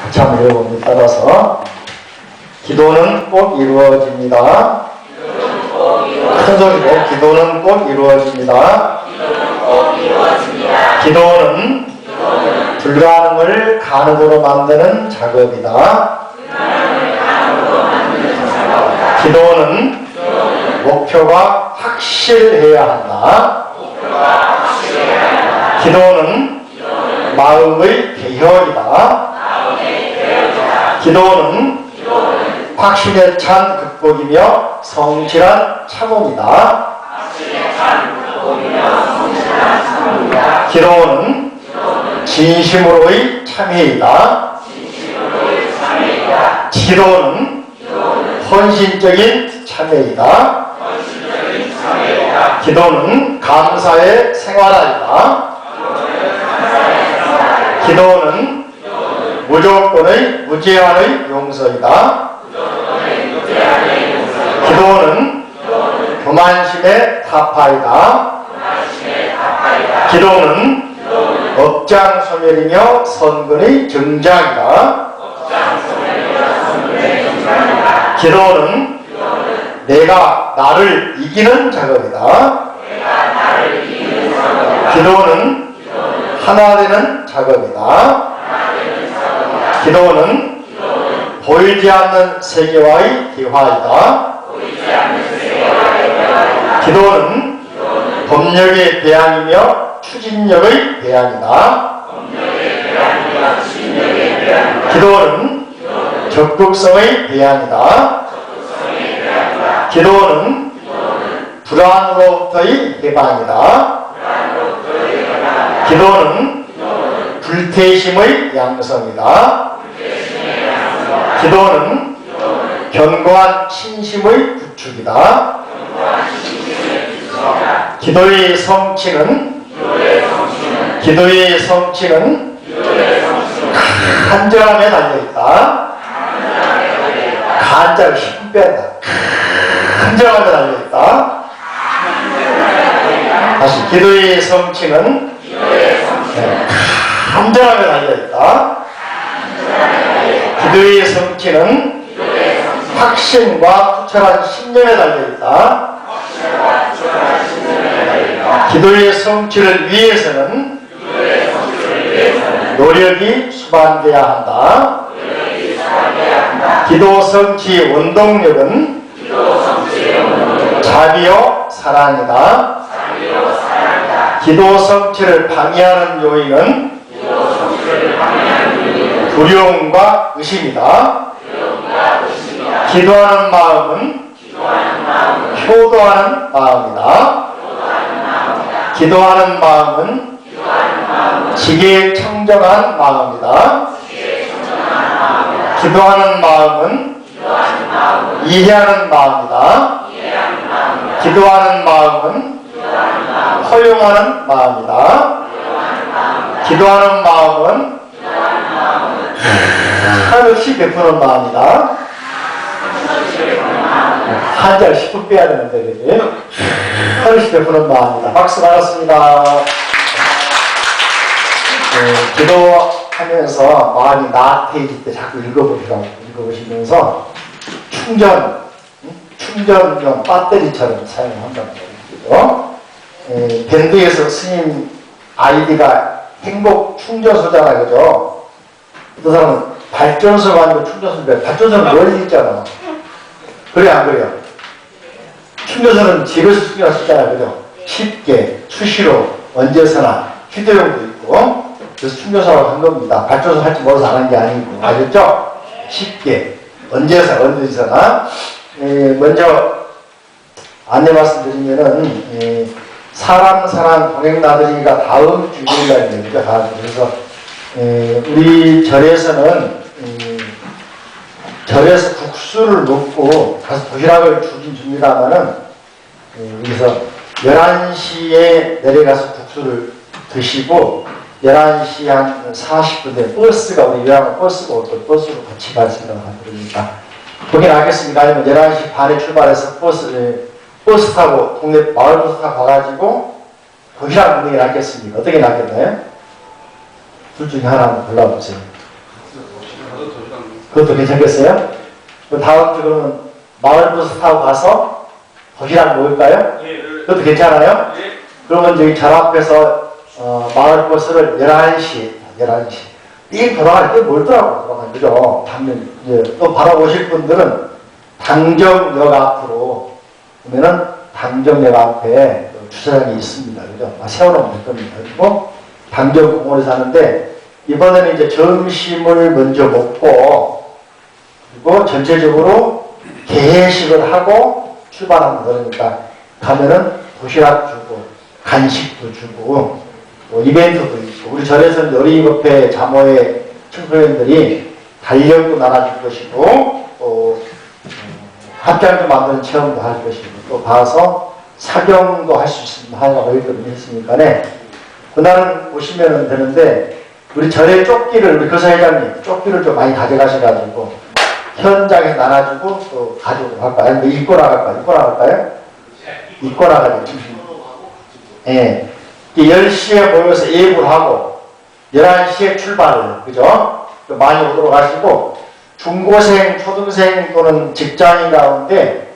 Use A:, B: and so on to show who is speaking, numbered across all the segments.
A: 같이 한번 읽어봅니다. 따라서 기도는 꼭 이루어집니다. 큰 소리로 기도는 꼭 이루어집니다. 기도는 불가능을 가능으로 만드는 작업이다. 기도는 목표가 확실해야 한다. 기도는 마음의 개혁이다. 기도는 확신에 찬 극복이며 성실한 참음이다. 기도는 진심으로의 참회이다. 기도는 헌신적인 참회이다. 기도는 감사의 생활이다. 기도는 무조건의 무제한의 용서이다. 기도는 교만심의 타파이다. 기도는 억장 소멸이며 선근의 정장이다. 기도는 내가 나를 이기는 작업이다. 기도는 하나 되는 작업이다. 기도는 보이지 않는 세계와의 대화이다. 기도는 법력의 배양이며 추진력의 배양이다. 기도는 적극성의 배양이다. 기도는 불안으로부터의 해방이다. 기도는 불태심의 양성이다. 기도는 견고한 신심의 구축이다. 기도의 성취는 간절함에 달려있다. 간절 힘 뺀다. 간절함에 달려있다. 다시 기도의 성취는 간절함에 달려있다. 기도의 성취는 확신과 투철한 신념에 달려있다. 기도의 성취를 위해서는 노력이 수반되어야 한다. 기도 성취 원동력은 자비요 사랑이다. 기도 성취를 방해하는 요인은 두려움과 의심이다. 기도하는 마음은 효도하는 마음이다. 기도하는 마음은 지게 청정한 마음이다. 기도하는 마음은 이해하는 마음이다. 기도하는 마음은 허용하는 마음이다. 기도하는 마음은 한없이 베푸는 마음이다. 한자를 10분 빼야 되는데, 그지? 한없이 베푸는 마음이다. 박수 받았습니다. 기도하면서 마음이 나태해질 때 자꾸 읽어보시면서 충전용 배터리처럼 사용한다는 거죠. 밴드에서 스님 아이디가 행복 충전소잖아, 그죠? 어떤 사람은 발전소가 아니고 충전소인데, 발전소는 멀리 있잖아. 그래, 안 그래요? 충전소는 집에서 충전할 수 있잖아, 그죠? 쉽게, 수시로, 언제서나, 휴대용도 있고, 그래서 충전소라고 한 겁니다. 발전소 할지 몰라서 안 한 게 아니고, 아셨죠? 쉽게, 언제서나. 먼저 안내 말씀드리면은, 사람 동행나들이가 다음 주일날입니다. 그래서 우리 절에서는 절에서 국수를 먹고 가서 도시락을 주긴 줍니다만은 여기서 11시에 내려가서 국수를 드시고 11시 한 40분 에 버스가 우리 요양원 버스가 올 때 버스로 같이 가시라고 그러니까 거긴 알겠습니다. 아니면 11시 반에 출발해서 버스 타고 동네 마을 버스 타고 가가지고 도시락 먹는 게 낫겠습니까? 어떻게 낫겠나요? 둘 중에 하나 골라보세요. 그것도 괜찮겠어요? 그 다음 주 그러면 마을버스 타고 가서 도시락 먹을까요? 그것도 괜찮아요? 그러면 저기 절 앞에서 마을버스를 11시 이 돌아갈 때 멀더라고 돌아가는 거죠. 당연 이제 또 바로 오실 분들은 당정역 앞으로 보면은 당정역 앞에 주차장이 있습니다. 그죠? 세워놓으면 될 겁니다. 그리고 당정공원에 사는데 이번에는 이제 점심을 먼저 먹고 그리고 전체적으로 개회식을 하고 출발합니다. 그러니까 가면은 도시락 주고 간식도 주고 이벤트도 있고 우리 절에서는 요리뷔페 자모의 청소년들이 달력도 나눠줄 것이고 또 합장도 만드는 체험도 할 것이고 또 봐서 사경도 할 수 있습니다. 하나가 여기까지 했으니까네 그날은 오시면 되는데 우리 절의 쪽지를 우리 교사회장님 쪽지를 좀 많이 가져가셔가지고 현장에서 나눠주고 또 가지고 갈까요? 아니면 입고 나갈까요? 입고 나갈까요? 입고 나가죠. 예. 10시에 모여서 예불 하고 11시에 출발, 그죠? 많이 오도록 하시고 중고생, 초등생 또는 직장인 가운데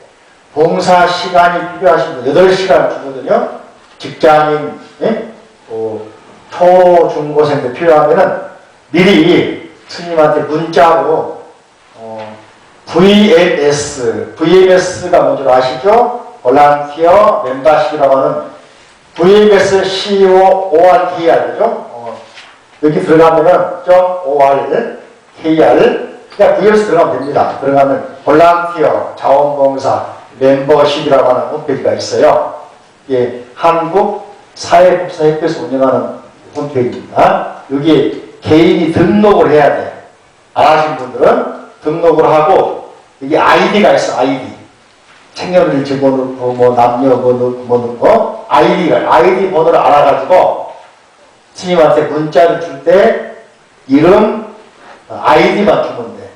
A: 봉사 시간이 필요하신 분 8시간 주거든요. 직장인, 예? 초, 중고생도 필요하면은 미리 스님한테 문자로 VMS가 뭔지 아시죠? 볼런티어 멤버십이라고 하는 VMS CO ORKR, 그죠? 여기 들어가면은 .OR, KR, 그냥 VMS 들어가면 됩니다. 들어가면 볼런티어, 자원봉사, 멤버십이라고 하는 홈페이지가 있어요. 예, 한국 사회복지협회에서 운영하는 홈페이지입니다. 여기에 개인이 등록을 해야 돼요. 안 하신 분들은 등록을 하고 여기 아이디가 있어. 아이디 생년을 집어넣고 뭐 남녀 넣고 아이디 번호를 알아가지고 스님한테 문자를 줄 때 이름 아이디만 주면 돼.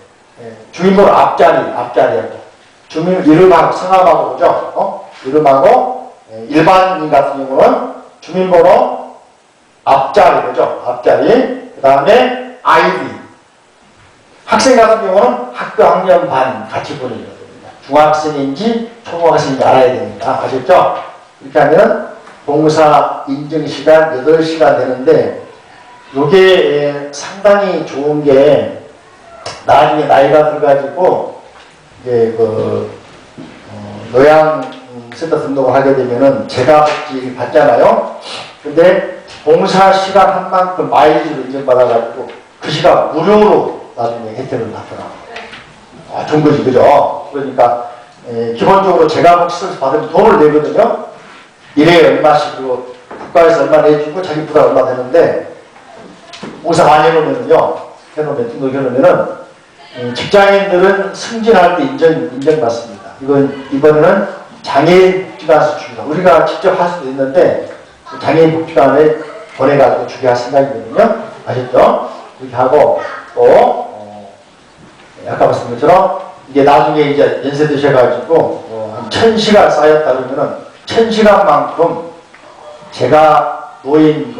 A: 예, 주민번호 앞자리하고 주민 이름하고 성함하고 그죠? 이름하고 일반인 같은 경우는 주민번호 앞자리 그죠? 앞자리 그 다음에 아이디 학생 같은 경우는 학교 학년 반 같이 보내줘야 됩니다. 중학생인지 초등학생인지 알아야 되니까 아셨죠? 이렇게 하면 봉사 인증 시간 8시간 되는데 이게 상당히 좋은 게 나중에 나이가 들어가지고 이제 노양센터 등록을 하게 되면은 재가복지 받잖아요. 근데 봉사 시간 한 만큼 마일리지로 인정받아가지고 그 시간 무료로 나중에 혜택을 받더라고요. 좋은 거지, 그죠? 그러니까, 기본적으로 재가복지를 받으면 돈을 내거든요? 1회에 얼마씩, 그리고 국가에서 얼마 내주고 자기 부담 얼마 되는데, 봉사 많이 해놓으면요, 등록해놓으면은, 직장인들은 승진할 때 인정받습니다. 이번에는 장애인 복지관에서 줍니다. 우리가 직접 할 수도 있는데, 장애인 복지관에 보내가지고 주게 할 생각이거든요? 아셨죠? 그렇게 하고, 또, 아까 말씀드린 것처럼, 이게 나중에 이제 연세 드셔가지고, 한 1000시간 쌓였다 그러면은, 1000시간만큼 제가 노인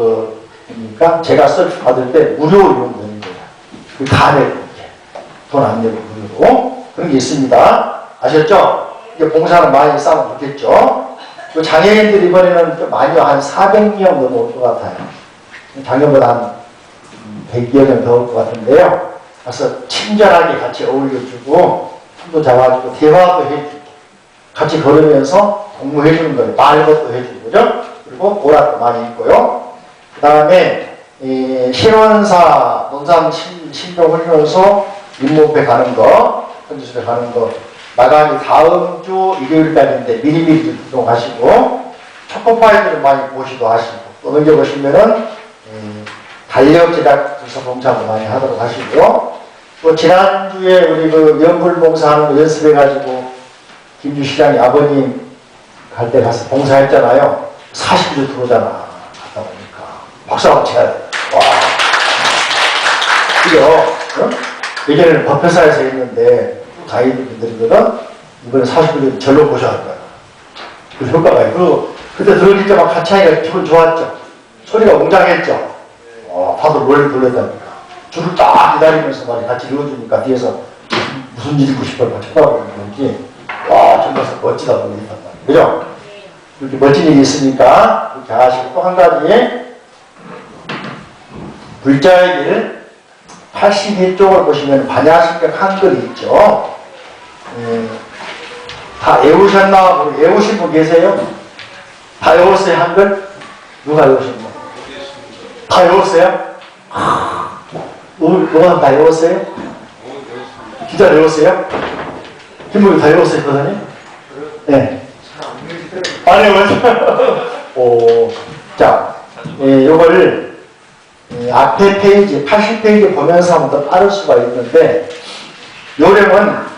A: 그러니까 제가 서비스 받을 때 무료 이용되는 거예요. 그 다 내고, 돈 안 내고 무료로. 그런 게 있습니다. 아셨죠? 이게 봉사는 많이 싸우면 좋겠죠? 그 장애인들 이번에는 좀 많이 한 400명 넘어올 것 같아요. 작년보다 한 100여 명 더 올 것 같은데요. 그래서 친절하게 같이 어울려주고 손도 잡아주고 대화도 해주고 같이 걸으면서 공부해주는 거예요. 말 것도 해주고 그죠? 그리고 오락도 많이 있고요. 그 다음에 신원사 농산신종훈련소 임무업에 가는 거 현지술에 가는 거 마감이 다음 주 일요일까지인데 미리미리 등록하시고 초코파이들을 많이 보시도 하시고 또 넘겨보시면은 달력 제작 부서 봉사도 많이 하도록 하시고요. 또 지난주에 우리 그 연불 봉사하는 거 연습해가지고 김주 시장이 아버님 갈 때 가서 봉사했잖아요. 40주 들어오잖아. 갔다 보니까 박수 한번 쳐야 돼. 와. 그죠? 어? 예전에는 법회사에서 했는데 가이드분들이거든. 이번에 40주 절로 보셔야 할 거야. 그 효과가 있고 그때 들어올 때 막 같이 하니까 기분 좋았죠. 소리가 웅장했죠. 다들 뭘 돌렸답니까? 줄을 딱 기다리면서 말이 같이 이루어주니까 뒤에서 무슨 일이 있고 싶어요. 쳐다보는 건지, 정말 멋지다 보이단 말이에요. 그죠? 이렇게 멋진 일이 있으니까 이렇게 하시고, 또 한 가지, 불자의 길 82쪽을 보시면 반야신경 한글이 있죠. 다 외우셨나? 외우신 분 계세요? 다 외웠어요, 한글? 누가 외우셨나? 다 외웠어요? 누가 다 외웠어요? 진짜 외웠어요? 김부기 다 외웠어요, 거사님? 네. 안 외웠어요? 자, 요걸 앞에 페이지, 80페이지 보면서 한번 더 빠를 수가 있는데, 요령은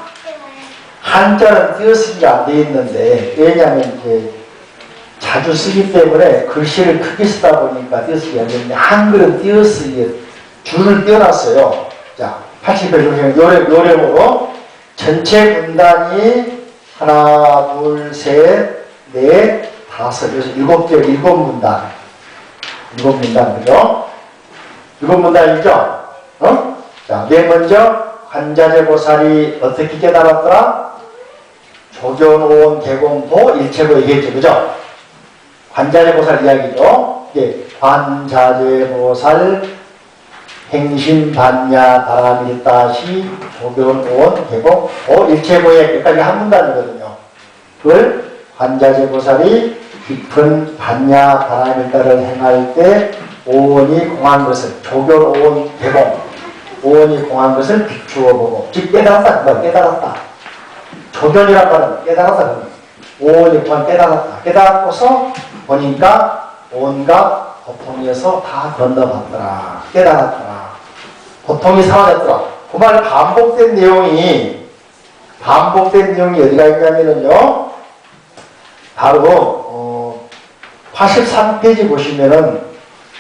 A: 한자는 띄어쓰기가 안 돼 있는데, 왜냐하면 이제 자주 쓰기 때문에 글씨를 크게 쓰다 보니까 띄어쓰기가 안 되는데, 한글은 띄어쓰기, 줄을 띄어놨어요. 자, 80페이지 요령으로 전체 분단이 하나, 둘, 셋, 넷, 다섯, 여섯, 일곱 개, 일곱 문단. 일곱 문단, 그죠? 일곱 문단이죠? 자, 맨 먼저, 관자재 보살이 어떻게 깨달았더라? 조견오온 개공도 일체로 얘기했죠. 그죠? 관자재 보살 이야기죠. 예, 관자재 보살 행신반야 다라밀다시 조견오온 개공 도 일체고의 여기까지 한 문단이거든요. 그걸 관자재 보살이 깊은 반야 다라밀다를 행할 때 오온이 공한 것을 조견오온 개공 오온이 공한 것을 비추어 보고 즉 깨달았다. 깨달았다. 조견이란 말은 깨달았다. 오온이 공한 깨달았다. 깨달고서 보니까 온갖 고통에서 다 건너갔더라. 깨달았더라. 고통이 사라졌더라. 그 말 반복된 내용이 어디가 있냐면요. 바로 83페이지 보시면은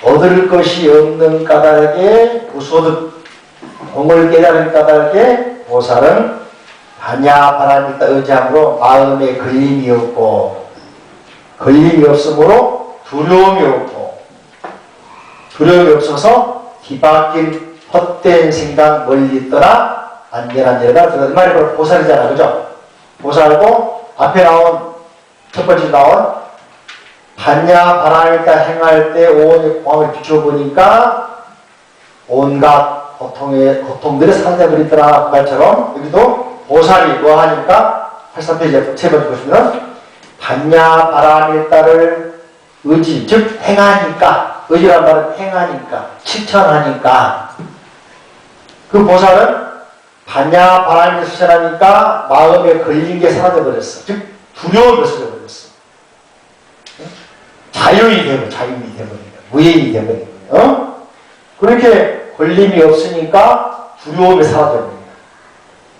A: 얻을 것이 없는 까닭에 부소득 공을 깨달은 까닭에 보살은 반야 바라밀다 의장으로 마음에 걸림이 없고 걸림이 없으므로 두려움이 없고 두려움이 없어서 뒤바뀐 헛된 생각 멀리 떠나 안전한 데가 들어가. 이 말이 바로 보살이잖아. 그죠? 보살고 앞에 나온 첫 번째 나온 반야 바라밀다 행할 때 오온의 공함을 비춰보니까 온갖 고통들이 사라져버리더라. 그 말처럼 여기도 보살이 뭐 하니까 83페이지 세 번째 보시면 반야 바라밀다를 의지 즉 행하니까 의지란 말은 행하니까 실천하니까 그 보살은 반야 바라밀다 실천하니까 마음에 걸린 게 사라져버렸어. 즉 두려움이 없어져버렸어. 자유인이 되버린 거예요. 무예인이 되버린 거예요. 그렇게 걸림이 없으니까 두려움이 사라져버린 거예요.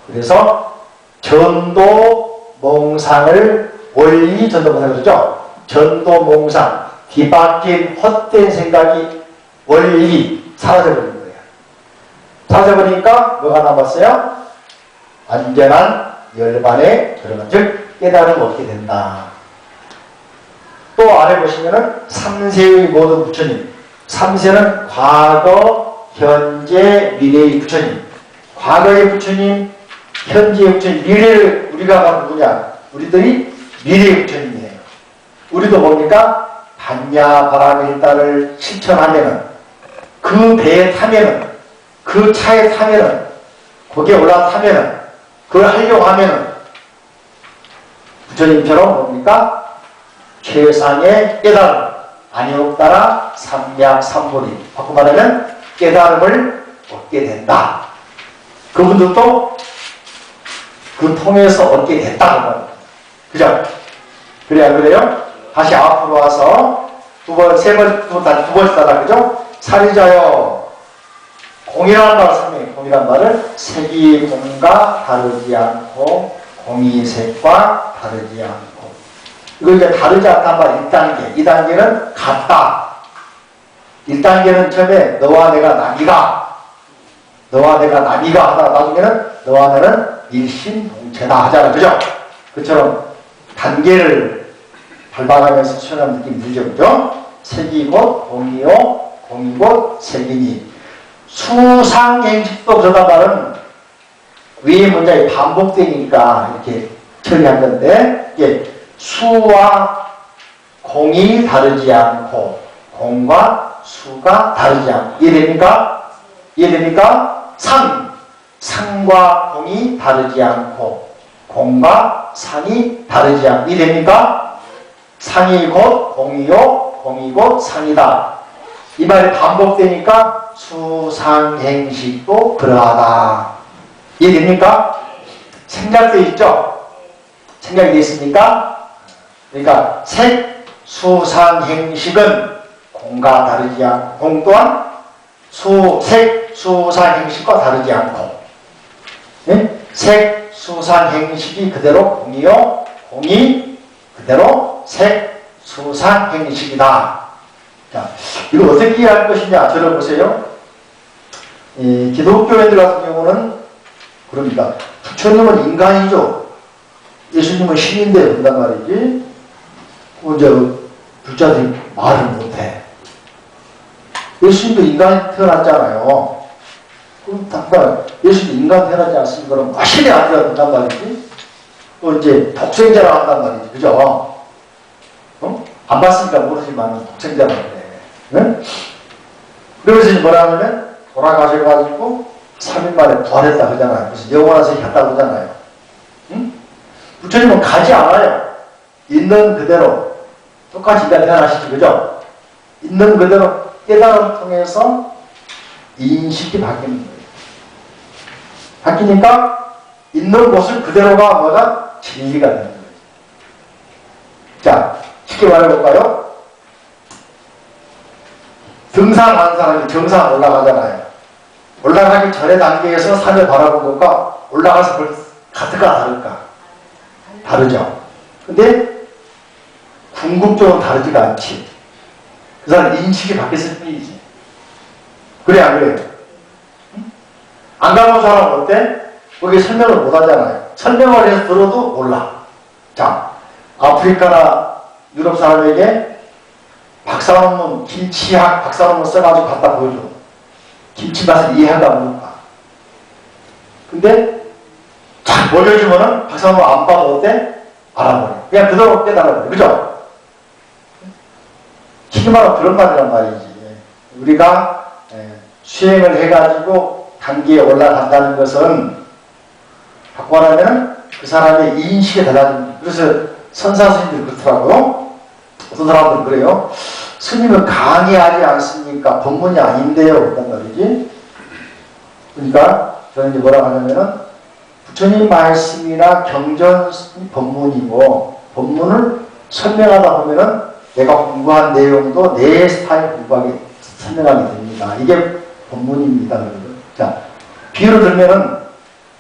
A: 그래서 전도 몽상을 원리 전도몽상 그러죠? 전도 몽상 뒤바뀐 헛된 생각이 원리 사라져버린 거예요. 사라져버리니까 뭐가 남았어요? 완전한 열반에 들어간 즉 깨달음을 얻게 된다. 또 아래 보시면은 3세의 모든 부처님. 3세는 과거, 현재, 미래의 부처님. 과거의 부처님, 현재의 부처님, 미래를 우리가 가는 누구냐? 우리들이 미래의 부처님이에요. 우리도 뭡니까? 반야 바라밀다를 실천하면은 그 배에 타면은 그 차에 타면은 거기에 올라타면은 그걸 하려고 하면은 부처님처럼 뭡니까? 최상의 깨달음, 아니옵따라 삼약삼보리. 바꿔 말하면 깨달음을 얻게 된다. 그분들도 그 통해서 얻게 됐다. 그죠? 그래, 안 그래요? 다시 앞으로 와서 두 번째 따라, 그죠? 사리자여, 공이라는 말을 설명해. 공이라는 말을 색이 공과 다르지 않고, 공이 색과 다르지 않고. 이거 이제 다르지 않단 말 1단계. 2단계는 같다. 1단계는 처음에 너와 내가 남이가 하다가 나중에는 너와 나는 일심동체다 하잖아. 그죠? 그처럼 단계를 밟아가면서 수련하는 느낌이 들죠. 그죠? 색이 곧 공이요, 공이고 색이니. 수상행식도 그러다 말은 위의 문장이 반복되니까 이렇게 처리한 건데, 이게 수와 공이 다르지 않고 공과 수가 다르지 않고. 이해됩니까? 이해됩니까? 상과 공이 다르지 않고 공과 상이 다르지 않고. 이해됩니까? 상이 곧 공이요 공이 곧 상이다. 이 말이 반복되니까 수상행식도 그러하다. 이해됩니까? 생략되어 있죠? 생략되어 있습니까? 그러니까 색, 수상행식은 공과 다르지 않고 공 또한 색, 수상행식과 다르지 않고, 네? 색, 수상행식이 그대로 공이요 공이 그대로 색, 수상행식이다. 자, 이걸 어떻게 이해할 것이냐 들어보세요. 기독교인들 같은 경우는 그럽니다. 부처님은 인간이죠. 예수님은 신인데 그런단 말이지. 이제 불자들이 말을 못해. 예수님도 인간이 태어났잖아요. 그럼 당장 예수님도 인간 태어나지 않습니까? 그럼 신이 아니라 그런단 말이지. 또 이제 독생자라 한단 말이지. 그죠? 안 봤으니까 모르지만 독생자라 그래. 네? 그래서 이제 뭐라 하냐면 돌아가셔가지고 3일 만에 부활했다 그러잖아요. 그래서 영원한 세계 갔다 그러잖아요. 응? 부처님은 가지 않아요. 있는 그대로 똑같이 인간 태어나시죠. 그죠? 있는 그대로 깨달음을 통해서 인식이 바뀌는 거예요. 바뀌니까 있는 곳을 그대로가 뭐가 진리가 되는 거예요. 자, 쉽게 말해볼까요? 등산하는 사람이 정상 올라가잖아요. 올라가기 전의 단계에서 산을 바라본 것과 올라가서 볼 같을까 다를까? 다르죠. 근데 궁극적으로 다르지가 않지. 그 사람 인식이 바뀌었을 뿐이지. 그래 안 그래요? 응? 안 가본 사람은 어때? 거기 설명을 못 하잖아요. 설명을 해서 들어도 몰라. 자, 아프리카나 유럽 사람에게 박사논문, 김치학 박사논문 써가지고 갖다 보여줘. 김치 맛을 이해한다 모를까. 근데 쫙 보여주면은 박사논문 안 봐도 어때? 알아버려. 그냥 그대로 깨달아버려. 그죠? 쉽게 말하면 그런 말이란 말이지. 우리가 수행을 해가지고 단계에 올라간다는 것은 바꿔 말하면 그 사람의 인식에 달라진. 그래서 선사 스님들이 그렇더라고요. 어떤 사람들은 그래요. 스님은 강의하지 않습니까? 법문이 아닌데요. 그런 말이지. 그러니까 저는 이제 뭐라고 하냐면은 부처님 말씀이나 경전 법문이고 법문을 설명하다 보면은 내가 공부한 내용도 내 스타일 공부하게 설명하게 됩니다. 이게 법문입니다. 자, 비유를 들면은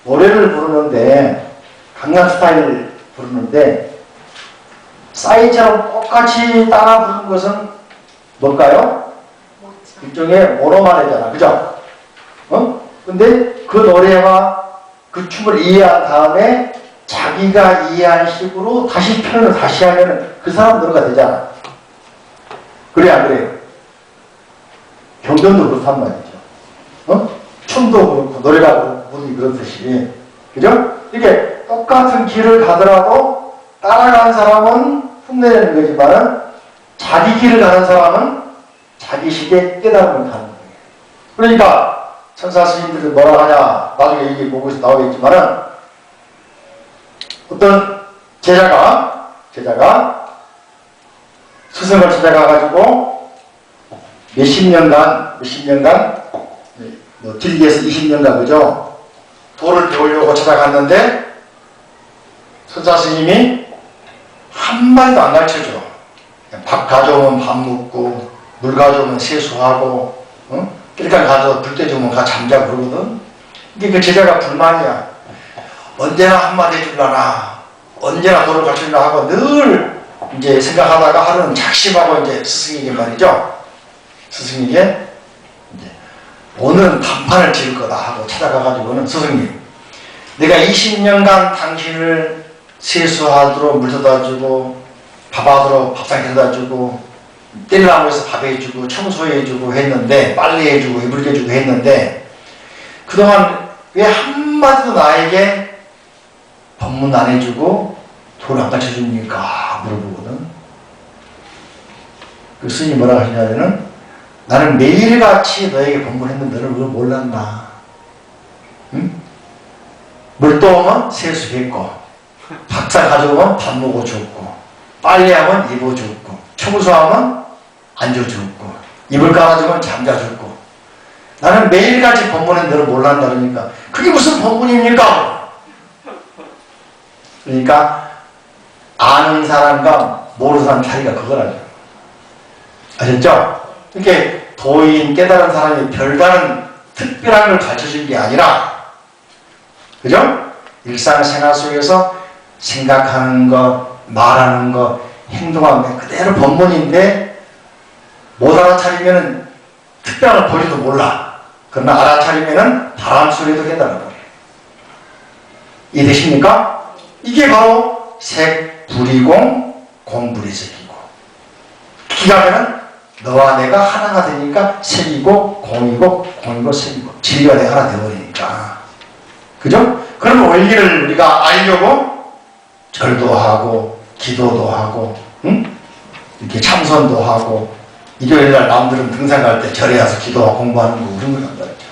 A: 노래를 부르는데 강남 스타일 부르는데 싸이처럼 똑같이 따라 부르는 것은 뭘까요? 일종의 모노마네잖아. 그죠? 근데 그 노래와 그 춤을 이해한 다음에 자기가 이해한 식으로 다시 표현을 다시 하면 그 사람 노래가 되잖아. 그래 안 그래요? 경전도 그렇단 말이죠. 춤도 그렇고 노래가 그렇고 그렇듯이. 그죠? 이게 똑같은 길을 가더라도 따라가는 사람은 흉내내는 거지만 자기 길을 가는 사람은 자기 식의 깨달음을 가는 거예요. 그러니까 천사 스님들은 뭐라 하냐 나중에 이게 보고서 나오겠지만은 어떤 제자가 스승을 찾아가가지고 몇십 년간 뭐 길게해서 20년간 그죠? 도를 배우려고 찾아갔는데 천사 스님이 한마디도 안 가르쳐줘. 밥 가져오면 밥 먹고 물 가져오면 세수하고 그러니까 가서 불 떼주면 가 잠자고 그러거든. 이게 그 제자가 불만이야. 언제나 한마디 해주려나 언제나 도를 가르쳐주려 하고 늘 이제 생각하다가 하루는 작심하고 이제 스승에게 말이죠. 스승에게 이제 오늘은 단판을 지을 거다 하고 찾아가가지고는 스승님 내가 20년간 당신을 세수하도록 물 떠다주고 밥하도록 밥상 데려다주고 뗄나무에서 밥 해주고 청소해주고 했는데 빨래해주고 이불개주고 했는데 그동안 왜 한마디도 나에게 법문 안 해주고 돈 안 가르쳐줍니까? 물어보거든. 그 스님이 뭐라고 하시냐면은 나는 매일같이 너에게 법문했는데 너는 왜 몰랐나? 응? 물 떠오면 세수했고 밥상 가져오면 밥 먹어줬고 빨래하면 입어줬고 청소하면 앉아줬고 이불 깔아주면 잠자줬고 나는 매일같이 법문했는데 너는 몰랐나 그러니까 그게 무슨 법문입니까? 그러니까 아는 사람과 모르는 사람 차이가 그거라죠. 아셨죠? 이렇게 도인 깨달은 사람이 별다른 특별한 걸 가르쳐준 게 아니라 그죠? 일상생활 속에서 생각하는 것, 말하는 것, 행동하는 것 그대로 법문인데 못 알아차리면 특별한 걸 보지도 몰라. 그러나 알아차리면 바람 소리도 깨달아버려. 이해되십니까? 이게 바로 색, 불이공, 공불이색이고 기가면은 너와 내가 하나가 되니까 색이고 공이고 공이고 색이고 진리가 내가 하나 되어버리니까 그죠? 그런 원리를 우리가 알려고 절도 하고 기도도 하고 응? 이렇게 참선도 하고 일요일날 남들은 등산 갈 때 절에 가서 기도하고 공부하는 거 그런 걸 한다 그랬죠.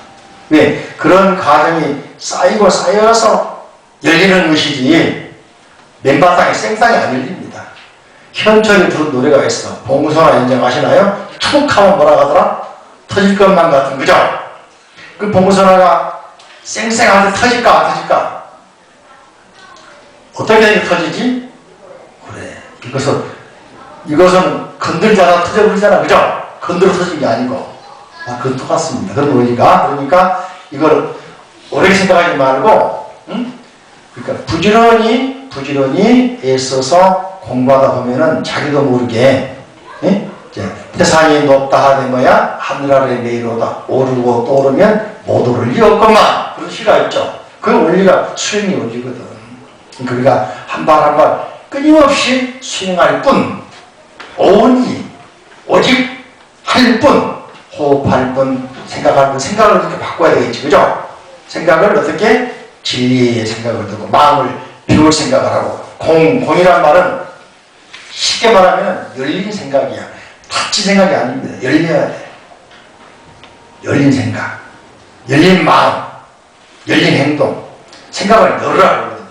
A: 왜? 그런 과정이 쌓이고 쌓여서 열리는 것이지 맨바탕에 생상이 안 열립니다. 현철이 부른 노래가 있어. 봉선화 연장 아시나요? 툭 하면 뭐라 하더라? 터질 것만 같은 그죠? 그 봉선화가 쌩쌩한데 터질까 안 터질까? 어떻게 되게 터지지? 그래 이것은 건들자다 터져버리잖아 그죠? 건드려 터진 게 아니고 그건 똑같습니다. 그런 원리가 그러니까 이걸 오래 생각하지 말고 응? 그러니까 부지런히 애써서 공부하다 보면은 자기도 모르게 태산이 높다 하는 거야 하늘 아래 내려오다 오르고 또 오르면 못 오를 리 없구만 그런 시가 있죠. 그 원리가 수행이 원리거든. 그러니까 한 발 한 발 끊임없이 수행할 뿐 오직 할 뿐 호흡할 뿐 생각할 뿐 생각을 어떻게 바꿔야 되겠지 그죠? 생각을 어떻게 진리의 생각을 두고 마음을 비울 생각을 하고 공이란 말은 쉽게 말하면 열린 생각이야. 닫힌 생각이 아닙니다. 열려야 돼. 열린 생각, 열린 마음, 열린 행동, 생각을 열으라고 하거든요.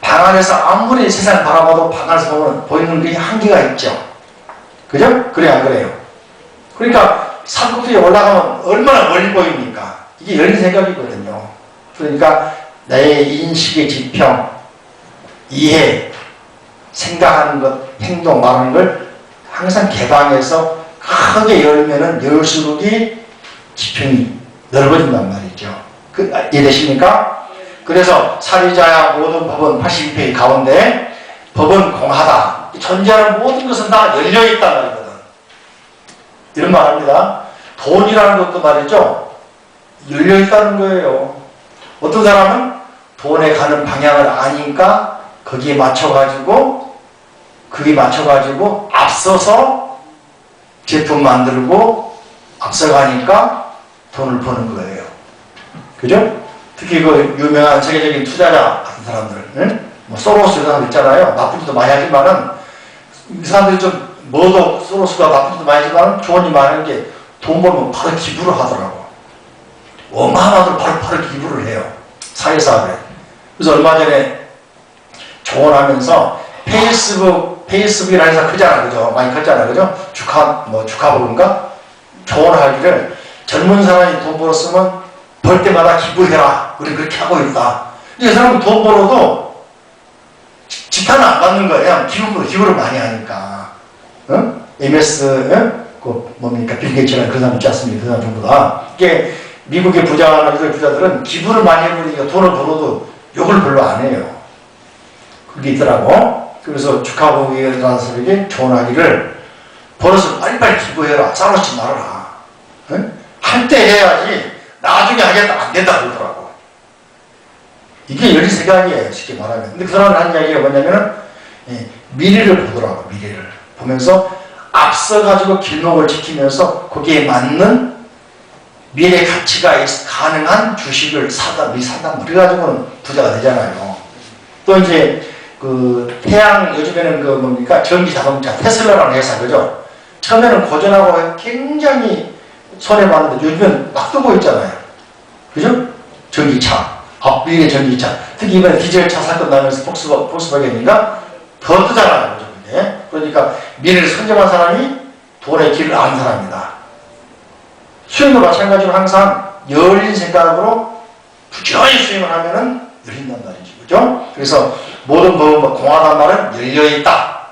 A: 방 안에서 아무리 세상 바라봐도 방 안에서 보이는 게 한계가 있죠. 그죠? 그래 안 그래요? 그러니까 산꼭대기에 올라가면 얼마나 멀리 보입니까? 이게 열린 생각이거든요. 그러니까 나의 인식의 지평, 이해, 생각하는 것, 행동, 말하는 걸 항상 개방해서 크게 열면은 열수록이 지평이 넓어진단 말이죠. 이해되십니까? 그래서 사리자야 모든 법은 82페이지 가운데 법은 공하다. 존재하는 모든 것은 다 열려있단 말이거든. 이런 말 합니다. 돈이라는 것도 말이죠. 열려있다는 거예요. 어떤 사람은 돈에 가는 방향을 아니까 거기에 맞춰가지고 앞서서 제품 만들고 앞서가니까 돈을 버는 거예요. 그죠? 특히 그 유명한 세계적인 투자자 같은 사람들, 응? 뭐 소로스 이런 사람 있잖아요. 나쁜 짓도 많이 하지만은 이 사람들이 좀 뭐도 소로스가 나쁜 짓도 많이 하지만은 좋은 일 많은 게 돈 벌면 바로 기부를 하더라고. 어마어마하게 바로 기부를 해요. 사회사업에. 그래서 얼마 전에 조언하면서 페이스북이라는 회사 크잖아, 그죠? 많이 컸잖아, 그죠? 주카복인가? 조언하기를 젊은 사람이 돈 벌었으면 벌 때마다 기부해라. 우리 그렇게 하고 있다. 이 사람은 돈 벌어도 지탄을 안 받는 거예요. 기부를 많이 하니까. 응? MS, 응? 뭡니까? 빌 게이츠라는 그런 사람 있지 않습니까? 그 사람 전부 다. 이게 미국의 부자나 유럽의 부자들은 기부를 많이 해버리니까 돈을 벌어도 욕을 별로 안 해요. 그게 있더라고. 그래서 주카복이라는 사람에게 조언하기를 벌어서 빨리빨리 기부해라. 싸놓지 말아라. 응? 할 때 해야지 나중에 하겠다 안 된다 그러더라고. 이게 열린 생각이에요. 쉽게 말하면. 근데 그 사람은 하는 이야기가 뭐냐면은 미래를 보더라고. 미래를 보면서 앞서가지고 길목을 지키면서 거기에 맞는 미래 가치가 가능한 주식을 사다 그래가지고는 부자가 되잖아요. 또 이제 그 태양 요즘에는 그 뭡니까 전기 자동차 테슬라라는 회사 그죠? 처음에는 고전하고 굉장히 손해봤는데 요즘은 막 뜨고 있잖아요. 그죠? 전기차 앞뒤에 전기차 특히 이번에 디젤차 사건 나면서 폭스바겐인가 더 뜨잖아요. 그죠? 그러니까 미래를 선점한 사람이 돈의 길을 아는 사람이다. 수행도 마찬가지로 항상 열린 생각으로 부지런히 수행을 하면은 열린단 말이죠. 그죠? 그래서 모든 법은 공하단 말은 열려있다.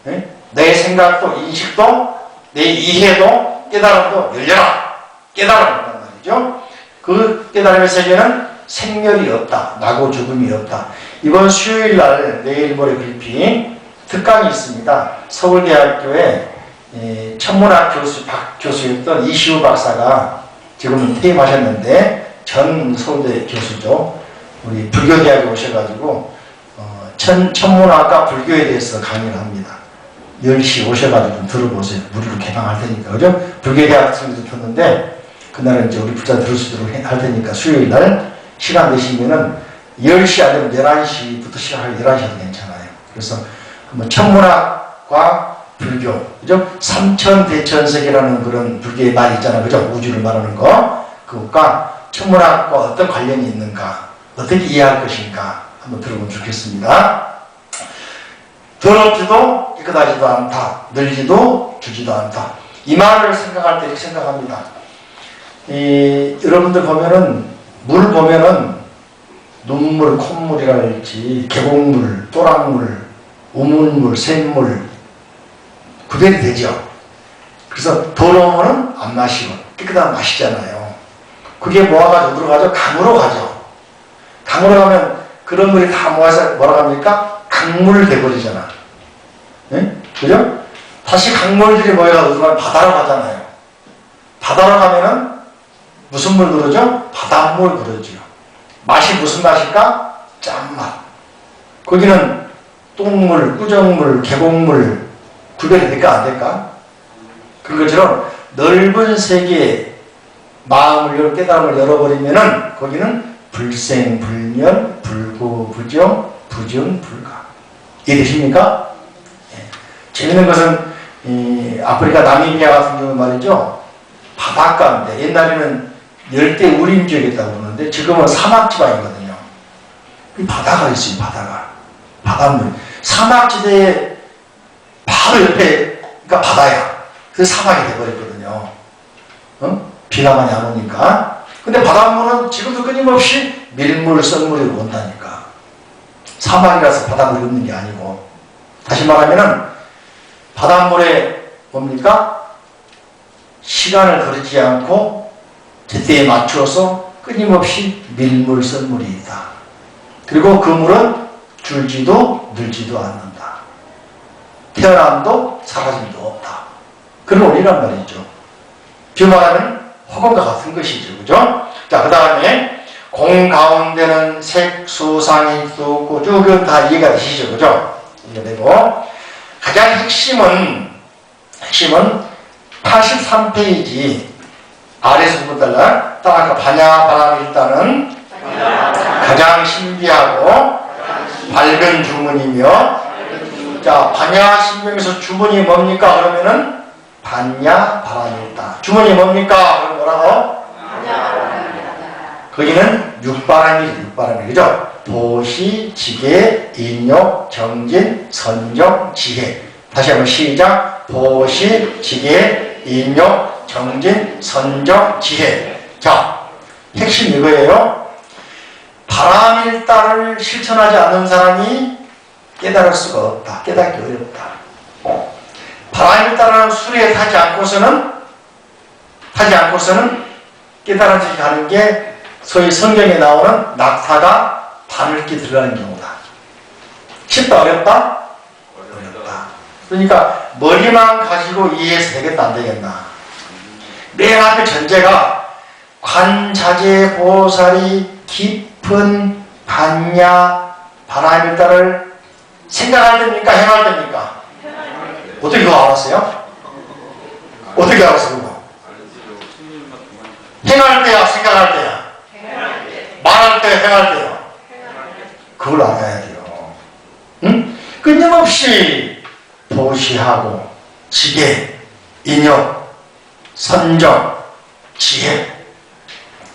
A: 네? 내 생각도 인식도 내 이해도 깨달음도 열려라. 깨달음이란 말이죠. 그 깨달음의 세계는 생멸이 없다. 나고 죽음이 없다. 이번 수요일날 내일 모레 브리핑 특강이 있습니다. 서울대학교에 천문학 교수, 박 교수였던 이시우 박사가 지금은 퇴임하셨는데 전 서울대 교수죠. 우리 불교대학에 오셔가지고 천문학과 불교에 대해서 강의를 합니다. 10시 오셔가지고 좀 들어보세요. 무료로 개방할 테니까. 그죠? 불교대학 학생들도 줬는데 그날은 이제 우리 부자 들을 수 있도록 할 테니까 수요일날 시간 되시면은 10시 아니면 11시부터 시작하면 11시도 괜찮아요. 그래서 한번 천문학과 불교, 그죠? 삼천대천세계라는 그런 불교의 말이 있잖아요. 그죠? 우주를 말하는 거. 그것과 천문학과 어떤 관련이 있는가, 어떻게 이해할 것인가 한번 들어보면 좋겠습니다. 더럽지도 깨끗하지도 않다. 늘지도 주지도 않다. 이 말을 생각할 때 이렇게 생각합니다. 여러분들 보면은, 물 보면은 눈물, 콧물이랄지, 계곡물, 또랑물, 우물물, 샘물, 구별이 되죠. 그래서 더러우면 안 마시고, 깨끗하면 마시잖아요. 그게 모아가지고 어디로 가죠? 강으로 가죠. 강으로 가면 그런 물이 다 모아서 뭐라고 합니까? 강물 돼버리잖아. 네? 그죠? 다시 강물들이 모여서 어디로 가면 바다로 가잖아요. 바다로 가면은 무슨 물 그러죠? 바닷물 그러죠. 맛이 무슨 맛일까? 짠맛. 거기는 똥물, 꾸정물, 계곡물 구별이 될까 안 될까? 그것처럼 넓은 세계에 마음을 깨달음을 열어버리면은 거기는 불생, 불멸, 불구, 부정, 부정, 불가. 이해되십니까? 예. 재밌는 것은 이 아프리카 나미비아 같은 경우 말이죠. 바닷가인데 옛날에는 열대 우림 지역이었다고 그러는데 지금은 사막지방이거든요. 바다가 있어요. 바다가. 바닷물. 사막지대에 바로 옆에 그러니까 바다야. 그래서 사막이 돼버렸거든요. 비가 많이 안 오니까. 근데 바닷물은 지금도 끊임없이 밀물, 썰물이 온다니까. 사막이라서 바닷물이 없는 게 아니고. 다시 말하면은 바닷물에 뭡니까? 시간을 거르지 않고 제때에 맞추어서 끊임없이 밀물, 썰물이 있다. 그리고 그 물은 줄지도 늘지도 않는다. 태어남도 사라짐도 없다. 그런 원리란 말이죠. 그 말하면 허공과 같은 것이죠. 그죠? 자, 그 다음에 공 가운데는 색, 수상이 있고 쭉 다 이해가 되시죠. 그죠? 이해되고 가장 핵심은 83페이지 아래에서 부분 따라가 반야 바람일단은 가장 신비하고 밝은 주문이며 자, 반야 신명에서 주문이 뭡니까? 그러면은 반야 바람일단. 주문이 뭡니까? 그럼 뭐라고? 거기는 육바람이 그죠? 도시, 지계, 인욕, 정진, 선정, 지혜. 다시 한번 시작. 도시, 지계, 인욕, 정진, 선정, 지혜. 자, 핵심 이거예요. 바람일단을 실천하지 않는 사람이 깨달을 수가 없다. 깨닫기 어렵다. 바람일단을 수레에 타지 않고서는 깨달아지지 않은 게 소위 성경에 나오는 낙타가 바늘기 들어가는 경우다. 쉽다 어렵다? 어렵다. 그러니까 머리만 가지고 이해해서 되겠다 안 되겠나. 맨 앞에 전제가 관자재 보살이 깊은 반야 바람일단을 생각할 때입니까? 행할 때입니까? 어떻게 그거 알았어요? 어떻게 알았어요 그거? 행할 때야 생각할 때야? 말할 때 행할 때야? 그걸 알아야 돼요. 응? 끊임없이 보시하고 지혜, 인욕, 선정, 지혜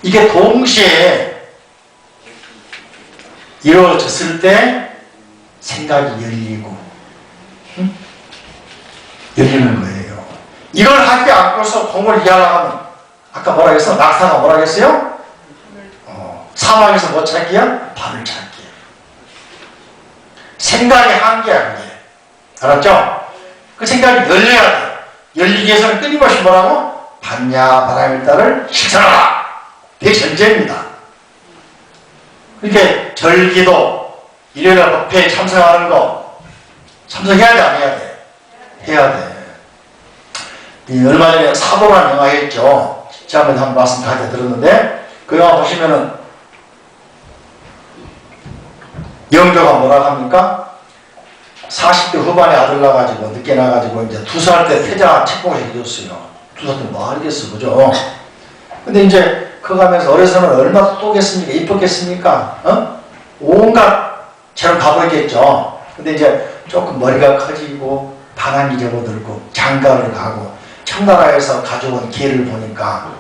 A: 이게 동시에 이루어졌을 때 생각이 열리고 응? 열리는 거예요. 이걸 하지 않고서 공을 이해하려고 하면 아까 뭐라 했어? 낙타가 뭐라 했어요? 사막에서 뭐 찾기야? 밤을 찾기야. 생각의 한계야 그게. 알았죠? 그 생각이 열려야 돼. 열리기 위해서는 끊임없이 뭐라고? 받냐 바람의 딸을 실천하라. 대전제입니다. 이렇게 절기도 일요일 법회에 참석하는 거 참석해야 돼 안 해야 돼? 해야 돼. 얼마 전에 사도라는 영화 했죠. 지난번에 한번 말씀 가져 들었는데 그 영화 보시면은 영조가 뭐라고 합니까? 40대 후반에 아들 나가지고 늦게 나가지고 이제 2살 때 태자 책봉을 해줬어요. 2살 때 뭐 하겠어 그죠? 근데 이제 그거 가면서 어려서는 얼마나 또겠습니까? 이뻤겠습니까? 온갖 채로 가버리겠죠. 근데 이제 조금 머리가 커지고 반항이 접어들고 장가를 가고 청나라에서 가져온 개를 보니까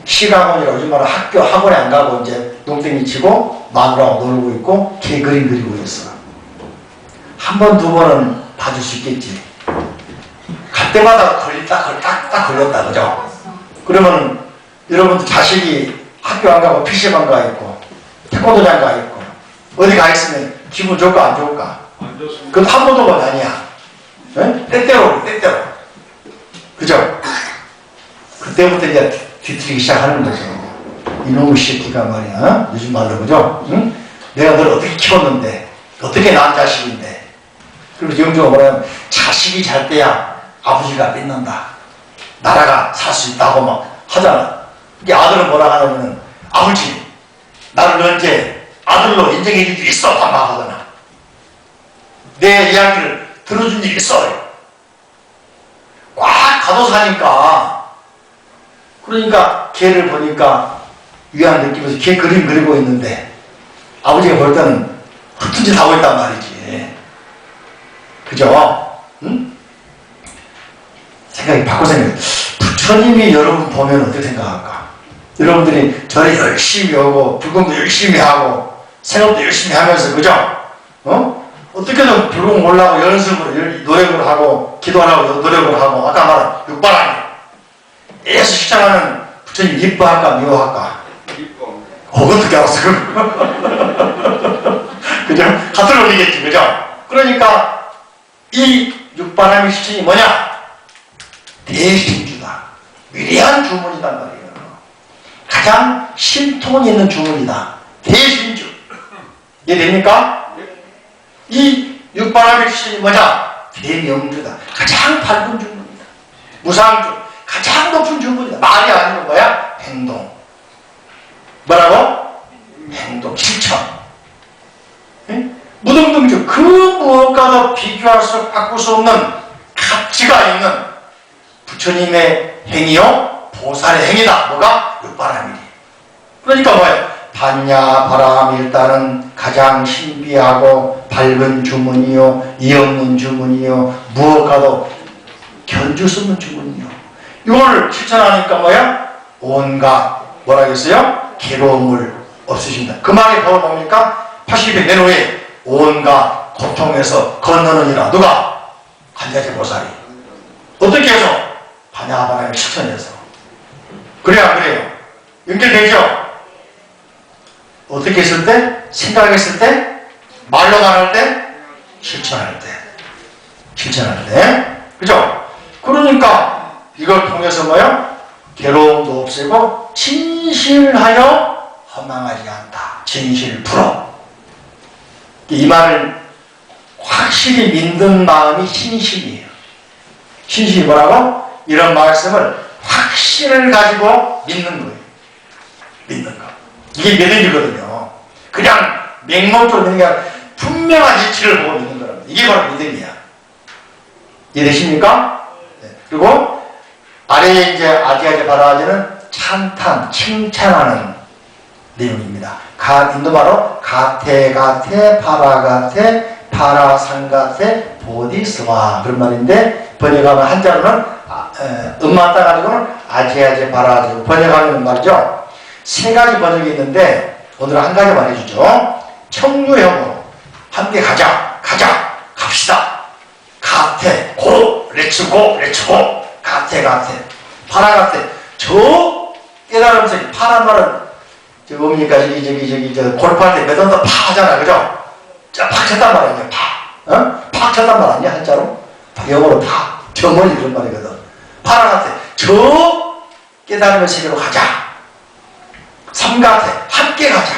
A: 시가원이라고 요즘은 학원에 안 가고 이제 농땡이 치고 마누라하고 놀고 있고 개 그림 그리고 있어. 한 번, 두 번은 봐줄 수 있겠지. 갈 때마다 딱 걸렸다, 그죠? 그러면 여러분들 자식이 학교 안 가고 PC방 가 있고 태권도장 가 있고 어디 가 있으면 기분 좋을까 안 좋을까? 그건 한 번도가 아니야. 때때로. 그죠? 그때부터 이제 뒤틀기 시작하는 거죠. 이놈의 새끼가 말이야. 요즘 말로 그죠? 응? 내가 널 어떻게 키웠는데 어떻게 낳은 자식인데 그리고 영조가 뭐냐면 자식이 잘 때야 아버지가 뺏는다. 나라가 살 수 있다고 막 하잖아. 이게 아들은 뭐라 하냐면 아버지 나를 언제 아들로 인정해 줄 일 있어? 반박하거나 내 이야기를 들어준 일 있어? 꽉 가둬사니까 그러니까 걔를 보니까 위안 느끼면서 걔 그림 그리고 있는데 아버지가 볼 때는 흩은 짓 하고 있단 말이지. 그죠? 응? 생각이 바꿔 생각해. 부처님이 여러분 보면 어떻게 생각할까? 여러분들이 절에 열심히 오고 불공도 열심히 하고 생업도 열심히 하면서 그죠? 어떻게든 불공 올라고 연습을 노력을 하고 기도하라고 노력을 하고 아까 말한 육바람이 계속 실천하는 부처님 이뻐할까 미워할까? 이뻐. 어떻게 알았어? 그죠? 같은 논리겠지 그죠? 그러니까 이 육바람의 실천이 뭐냐? 대신주다. 위대한 주문이단 말이에요. 가장 신통이 있는 주문이다. 대신주. 이해됩니까? 이 육바람의 실천이 뭐냐? 대명주다. 가장 밝은 주문이다. 무상주. 가장 높은 주문이다. 말이 아니고 뭐야? 행동. 뭐라고? 행동. 실천. 무등등주. 그 무엇과도 비교할 수 바꿀 수 없는 가치가 있는 부처님의 행위요 보살의 행위다. 뭐가? 육바람이리. 그러니까 뭐예요? 반야 바람 일단은 가장 신비하고 밝은 주문이요 이 없는 주문이요 무엇과도 견줄 수 없는 주문이요. 이걸 실천하니까 뭐야? 온갖 뭐라 했어요? 괴로움을 없으신다. 그 말이 바로 뭡니까? 80의 내놓에 온갖 고통에서 건너느니라. 누가? 관자재 보살이. 어떻게 해서? 반야바람의 실천해서. 그래요 안 그래요? 연결되죠? 어떻게 했을 때? 생각했을 때? 말로 말할 때? 실천할 때. 실천할 때. 그죠? 그러니까 이걸 통해서 뭐야? 괴로움도 없애고 진실하여 허망하지 않다. 진실 불어. 이 말을 확실히 믿는 마음이 신심이에요. 신심이 뭐라고? 이런 말씀을 확신을 가지고 믿는 거예요. 믿는 거. 이게 믿음이거든요. 그냥 맹목적으로 믿는 게 아니라 분명한 이치를 보고 믿는 거랍니다. 이게 바로 믿음이야. 이해되십니까? 네. 그리고 아래에 이제 아지아제 바라아제는 찬탄, 칭찬하는 내용입니다. 인도말로 가테, 파라가테, 파라상가테, 보디스와 그런 말인데 번역하면 한자로는 음만 따가지고는 아지아제 바라아제 번역하는 말이죠. 세 가지 번역이 있는데 오늘은 한 가지 말해주죠. 청유형으로 함께 갑시다. 가테, 고, 렛츠고, 가테, 파라가테. 저 깨달음 세계, 파란 말은 뭡니까? 저기 골프할 때 몇 원더 파 하잖아, 그죠? 팍 쳤단 말 아니야, 파. 어? 팍 쳤단 말 아니야, 한자로? 영어로 파. 저 멀리 그런 말이거든. 파라가테, 저 깨달음의 세계로 가자. 삼가테, 함께 가자.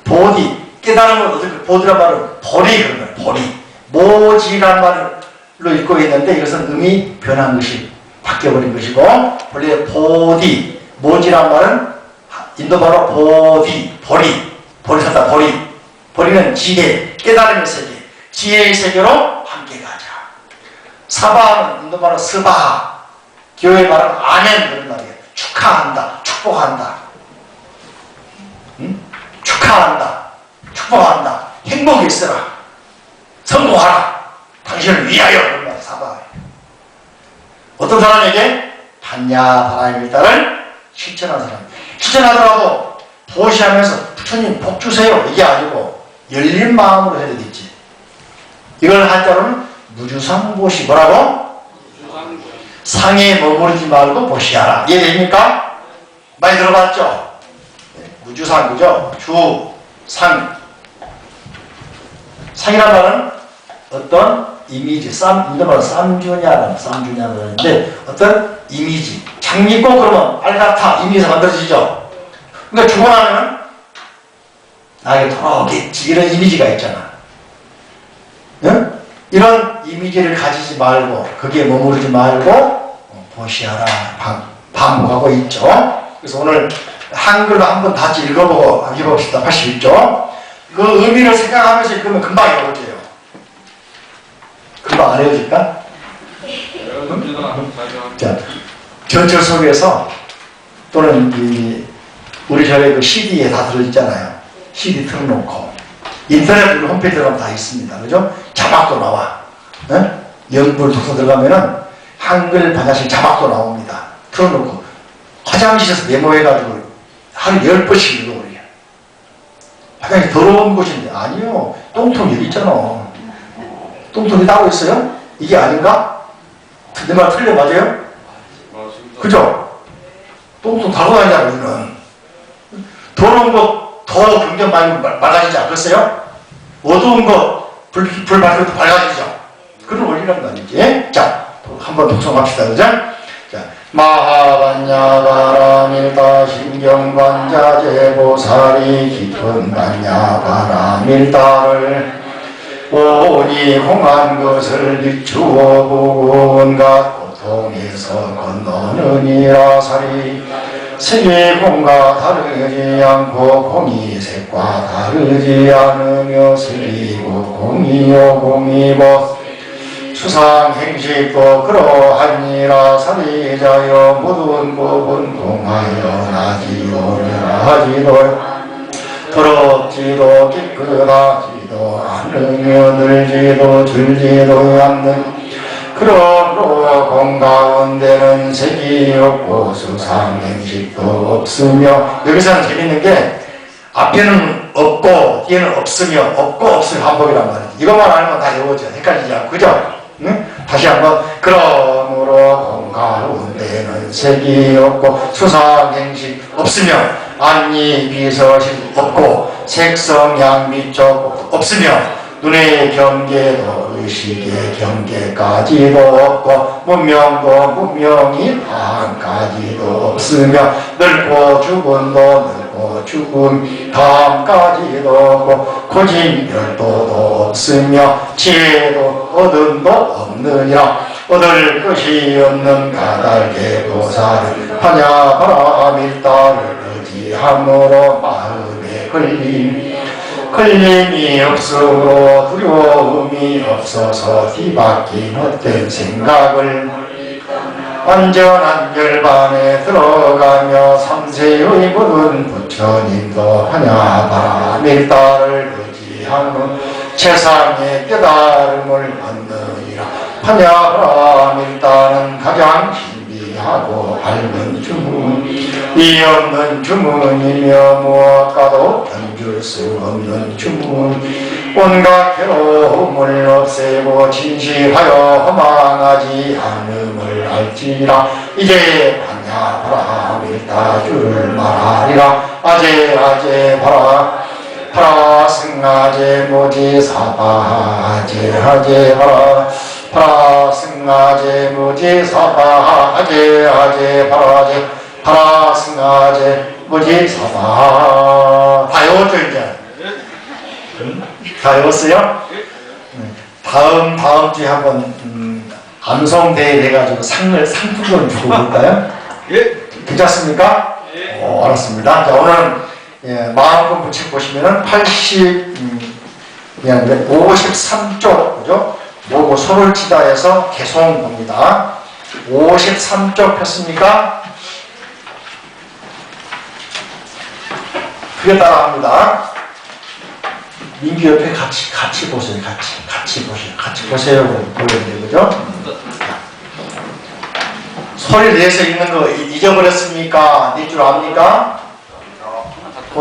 A: 보디, 깨달음을 어떻게, 보디란 말은 보리, 그런 거야, 보리. 모지란 말로 읽고 있는데 이것은 음이 변한 것이 바뀌어버린 것이고, 원래 보디, 모지란 말은 인도말로 보디, 보리였다, 보리는 지혜, 깨달음의 세계, 지혜의 세계로 함께 가자. 사바는 인도말로 스바, 교회 말은 아멘 그런 말이에요. 축하한다, 축복한다. 응? 축복한다. 행복히 있어라. 성공하라. 당신을 위하여 그런 말 사바예요. 어떤 사람에게 반야바라의 밀다를 실천하는 사람. 실천하더라도 보시하면서 부처님 복 주세요 이게 아니고 열린 마음으로 해야 되겠지. 이걸 한자로는 무주상보시. 뭐라고? 상에 머무르지 말고 보시하라. 이해됩니까? 많이 들어봤죠? 무주상, 그죠? 주, 상. 상이란 말은 어떤 이미지, 인도말로 쌈주냐라는 쌈주냐라는데 어떤 이미지. 장미꽃 그러면 알같아 이미지에서 만들어지죠. 그러니까 죽어나면 나에게 돌아오겠지 이런 이미지가 있잖아. 응? 이런 이미지를 가지지 말고 거기에 머무르지 말고 보시하라 반복하고 있죠. 그래서 오늘 한글로 한번 다시 읽어보고 해봅시다. 81조. 그 의미를 생각하면서 읽으면 금방 읽어볼게요. 금방 안 헤어질까? 자, 전철 속에서 또는 우리 저희 그 CD에 다 들어있잖아요. CD 틀어놓고 인터넷 홈페이지 들어가면 다 있습니다. 그죠? 자막도 나와. 연불 독서 들어가면은 한글 번역식 자막도 나옵니다. 틀어놓고 화장실에서 메모해가지고 하루 10번씩 읽어버려요. 화장실 더러운 곳인데 아니요. 똥통 여기 있잖아. 똥통이 따로 있어요? 이게 아닌가? 내 말 틀려 맞아요? 그죠? 똥통 달고 다니잖아 우리는. 더러운 거 더 굉장히 많이 맑아지지 않겠어요? 어두운 거 불 밝혀도 밝아지죠? 그런 원리란 말이지. 자, 한번 독성합시다. 그죠? 자, 마하반야바라밀다 신경반자제보살이 깊은 반야바라밀다를 오니 공한 것을 비추어 보고 온갖 고통에서 건너느니라 사리. 색이 공과 다르지 않고 공이 색과 다르지 않으며 색이고 공이요 공이고 수상행식도 그러하니라. 사리자여 모든 법은 공하여 나지오려하지도 더럽지도 깨끗하지도 않으며 늘지도 줄지도 않는 그러므로 공 가운데는 색이 없고 수상행식도 없으며. 여기서는 재밌는 게 앞에는 없고 뒤에는 없으며 없고 없으며 반복이란 말이지. 이것만 알면 다 외워져. 헷갈리지 않고. 그죠? 응? 다시 한번. 그러므로 공 가운데는 색이 없고 수상행식 없으며 안니 비서식 없고 색성향미적 없으며 눈의 경계도 의식의 경계까지도 없고 문명도 문명이 다함까지도 없으며 넓고 죽음 다함까지도 없고 고진별도도 없으며 지혜도 얻음도 없느니라. 얻을 것이 없는 까닭의 도사를 반야바라밀다를 의지함으로 마음에 걸림 걸림이 없으므로 두려움이 없어서 뒤바뀐 헛된 생각을 완전한 열반에 들어가며 삼세의 모든 부처님도 하냐바라 밀다를 의지하며 세상의 깨달음을 얻느니라. 하냐바라 밀다는 가장 신비하고 밝은 주문, 이 없는 주문이며 무엇과도 견줄 수 없는 주문, 온갖 괴로움을 없애고 진실하여 허망하지 않음을 알지라. 이제 하냐바라 밀다주를 말하리라. 아제 바라 파라 승아제 모지사바 아제 바라 파라 승아제 모지사바 아제 파라 승아제 모지사바. 다 외웠죠 이제? 다 외웠어요? 다음 주에 한번 암송대회 해가지고 상품을 주고 볼까요?
B: 예.
A: 괜찮습니까?
B: 예.
A: 알았습니다. 자, 오늘은 마음껏 붙여 보시면은 53쪽, 그죠? 모고 소를 치다에서 개송봅니다. 53쪽 폈습니까? 그게 따라합니다. 민규 옆에 같이 보세요. 같이 보세요. 보여드려요. 그죠? 소리 내서 읽는 거 잊어버렸습니까? 낼 줄 압니까?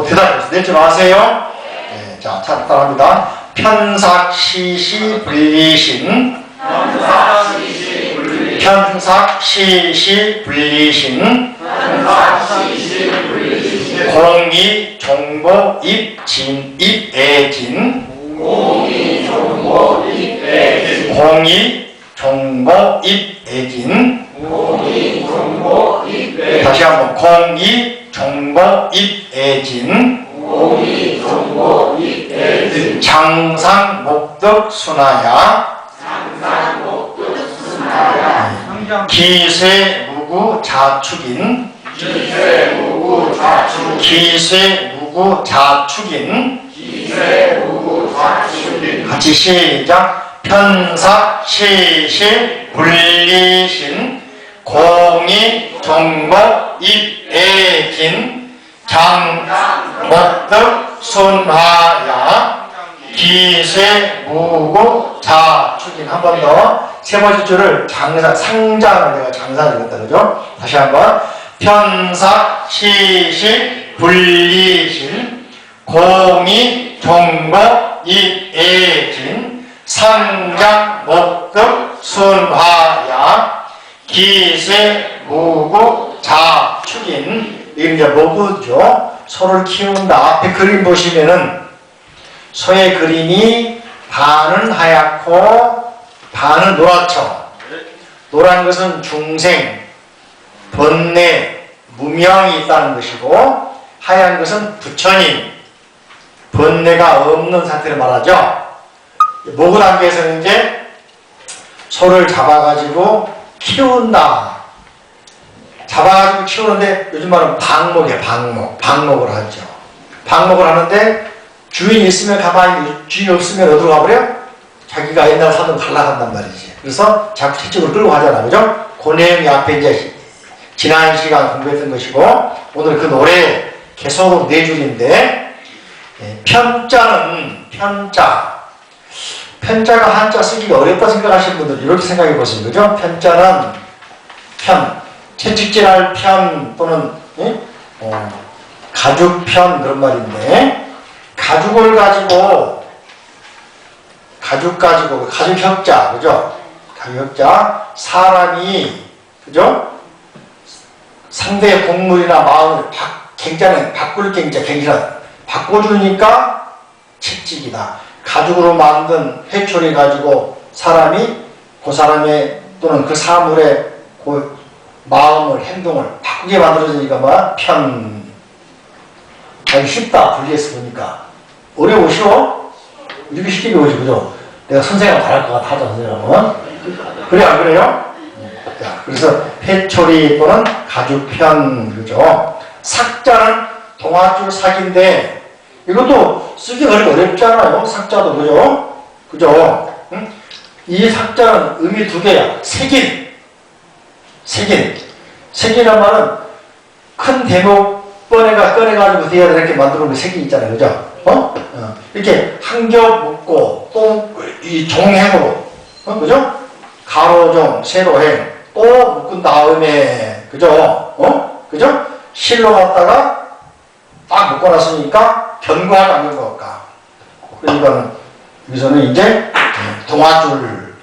A: 대답해서 낼 줄 아세요? 네, 자, 따라합니다. 편삭시시 분리신 공이 종보 입진 입애진 다시 한번 공이 종보 입애진 장상 목덕 순하야 기세 무구 자축인 같이 시작. 편삭 시실 분리신 공이 종목 입애긴 장 목덕 순하야 기세 무구 자축인. 한 번 더. 세 번째 줄을 상장을 내가 장사를 했다 그죠? 다시 한번. 편삭 시실 분리신 공이 종목 입애진 상장 목덕 순화야 기세 무구 자축인. 이게 이제 모구죠. 소를 키운다. 앞에 그림 보시면은 소의 그림이 반은 하얗고 반은 노랗죠. 노란 것은 중생, 번뇌, 무명이 있다는 것이고, 하얀 것은 부처님, 번뇌가 없는 상태를 말하죠. 모구 단계에서는 이제 소를 잡아가지고 키운다. 잡아가지고 키우는데 요즘 말은 방목이에요. 방목을 하죠. 방목을 하는데 주인이 있으면 가만히, 주인이 없으면 어디로 가버려? 자기가 옛날 사던 갈라간단 말이지. 그래서 자꾸 채찍으로 끌고 가잖아. 그죠? 그 내용이 앞에 이제 지난 시간 공부했던 것이고, 오늘 그 노래 계속 네 줄인데, 편자는 편자가 한자 쓰기가 어렵다 생각하시는 분들 이렇게 생각해 보시면 그죠? 편자는 채찍질할 편 또는 가죽편 그런 말인데, 가죽을 가지고 가죽혁자, 그죠? 가죽혁자, 사람이, 그죠? 상대의 공물이나 마음을 바꿀 갱자, 바꿔주니까 채찍이다. 가죽으로 만든 회초리 가지고 사람이 그 사람의 또는 그 사물의 그 마음을, 행동을 바꾸게 만들어주니까 아니 쉽다. 분리해서 보니까 어려우시오? 이렇게 쉽게 배우지, 그죠? 내가 선생님 잘할 것 같아, 선생님은. 그래, 안 그래요? 자, 그래서 회초리 또는 가죽편, 그죠? 삭자는 동아줄 삭인데, 이것도 쓰기 어렵지 않아요. 삭자도, 그죠? 그죠? 응? 이 삭자는 의미 두 개야. 색이란 말은 큰 대목 꺼내가지고 뒤에다 이렇게 만들어 놓은 색이 있잖아요. 그죠? 이렇게 한 겹 묶고, 또 이 종행으로, 그죠? 가로종, 세로행, 또 묶은 다음에, 그죠? 그죠? 실로 갖다가 딱 묶어놨으니까 견고하지 않는 것 같까. 그러니까 여기서는 이제 동아줄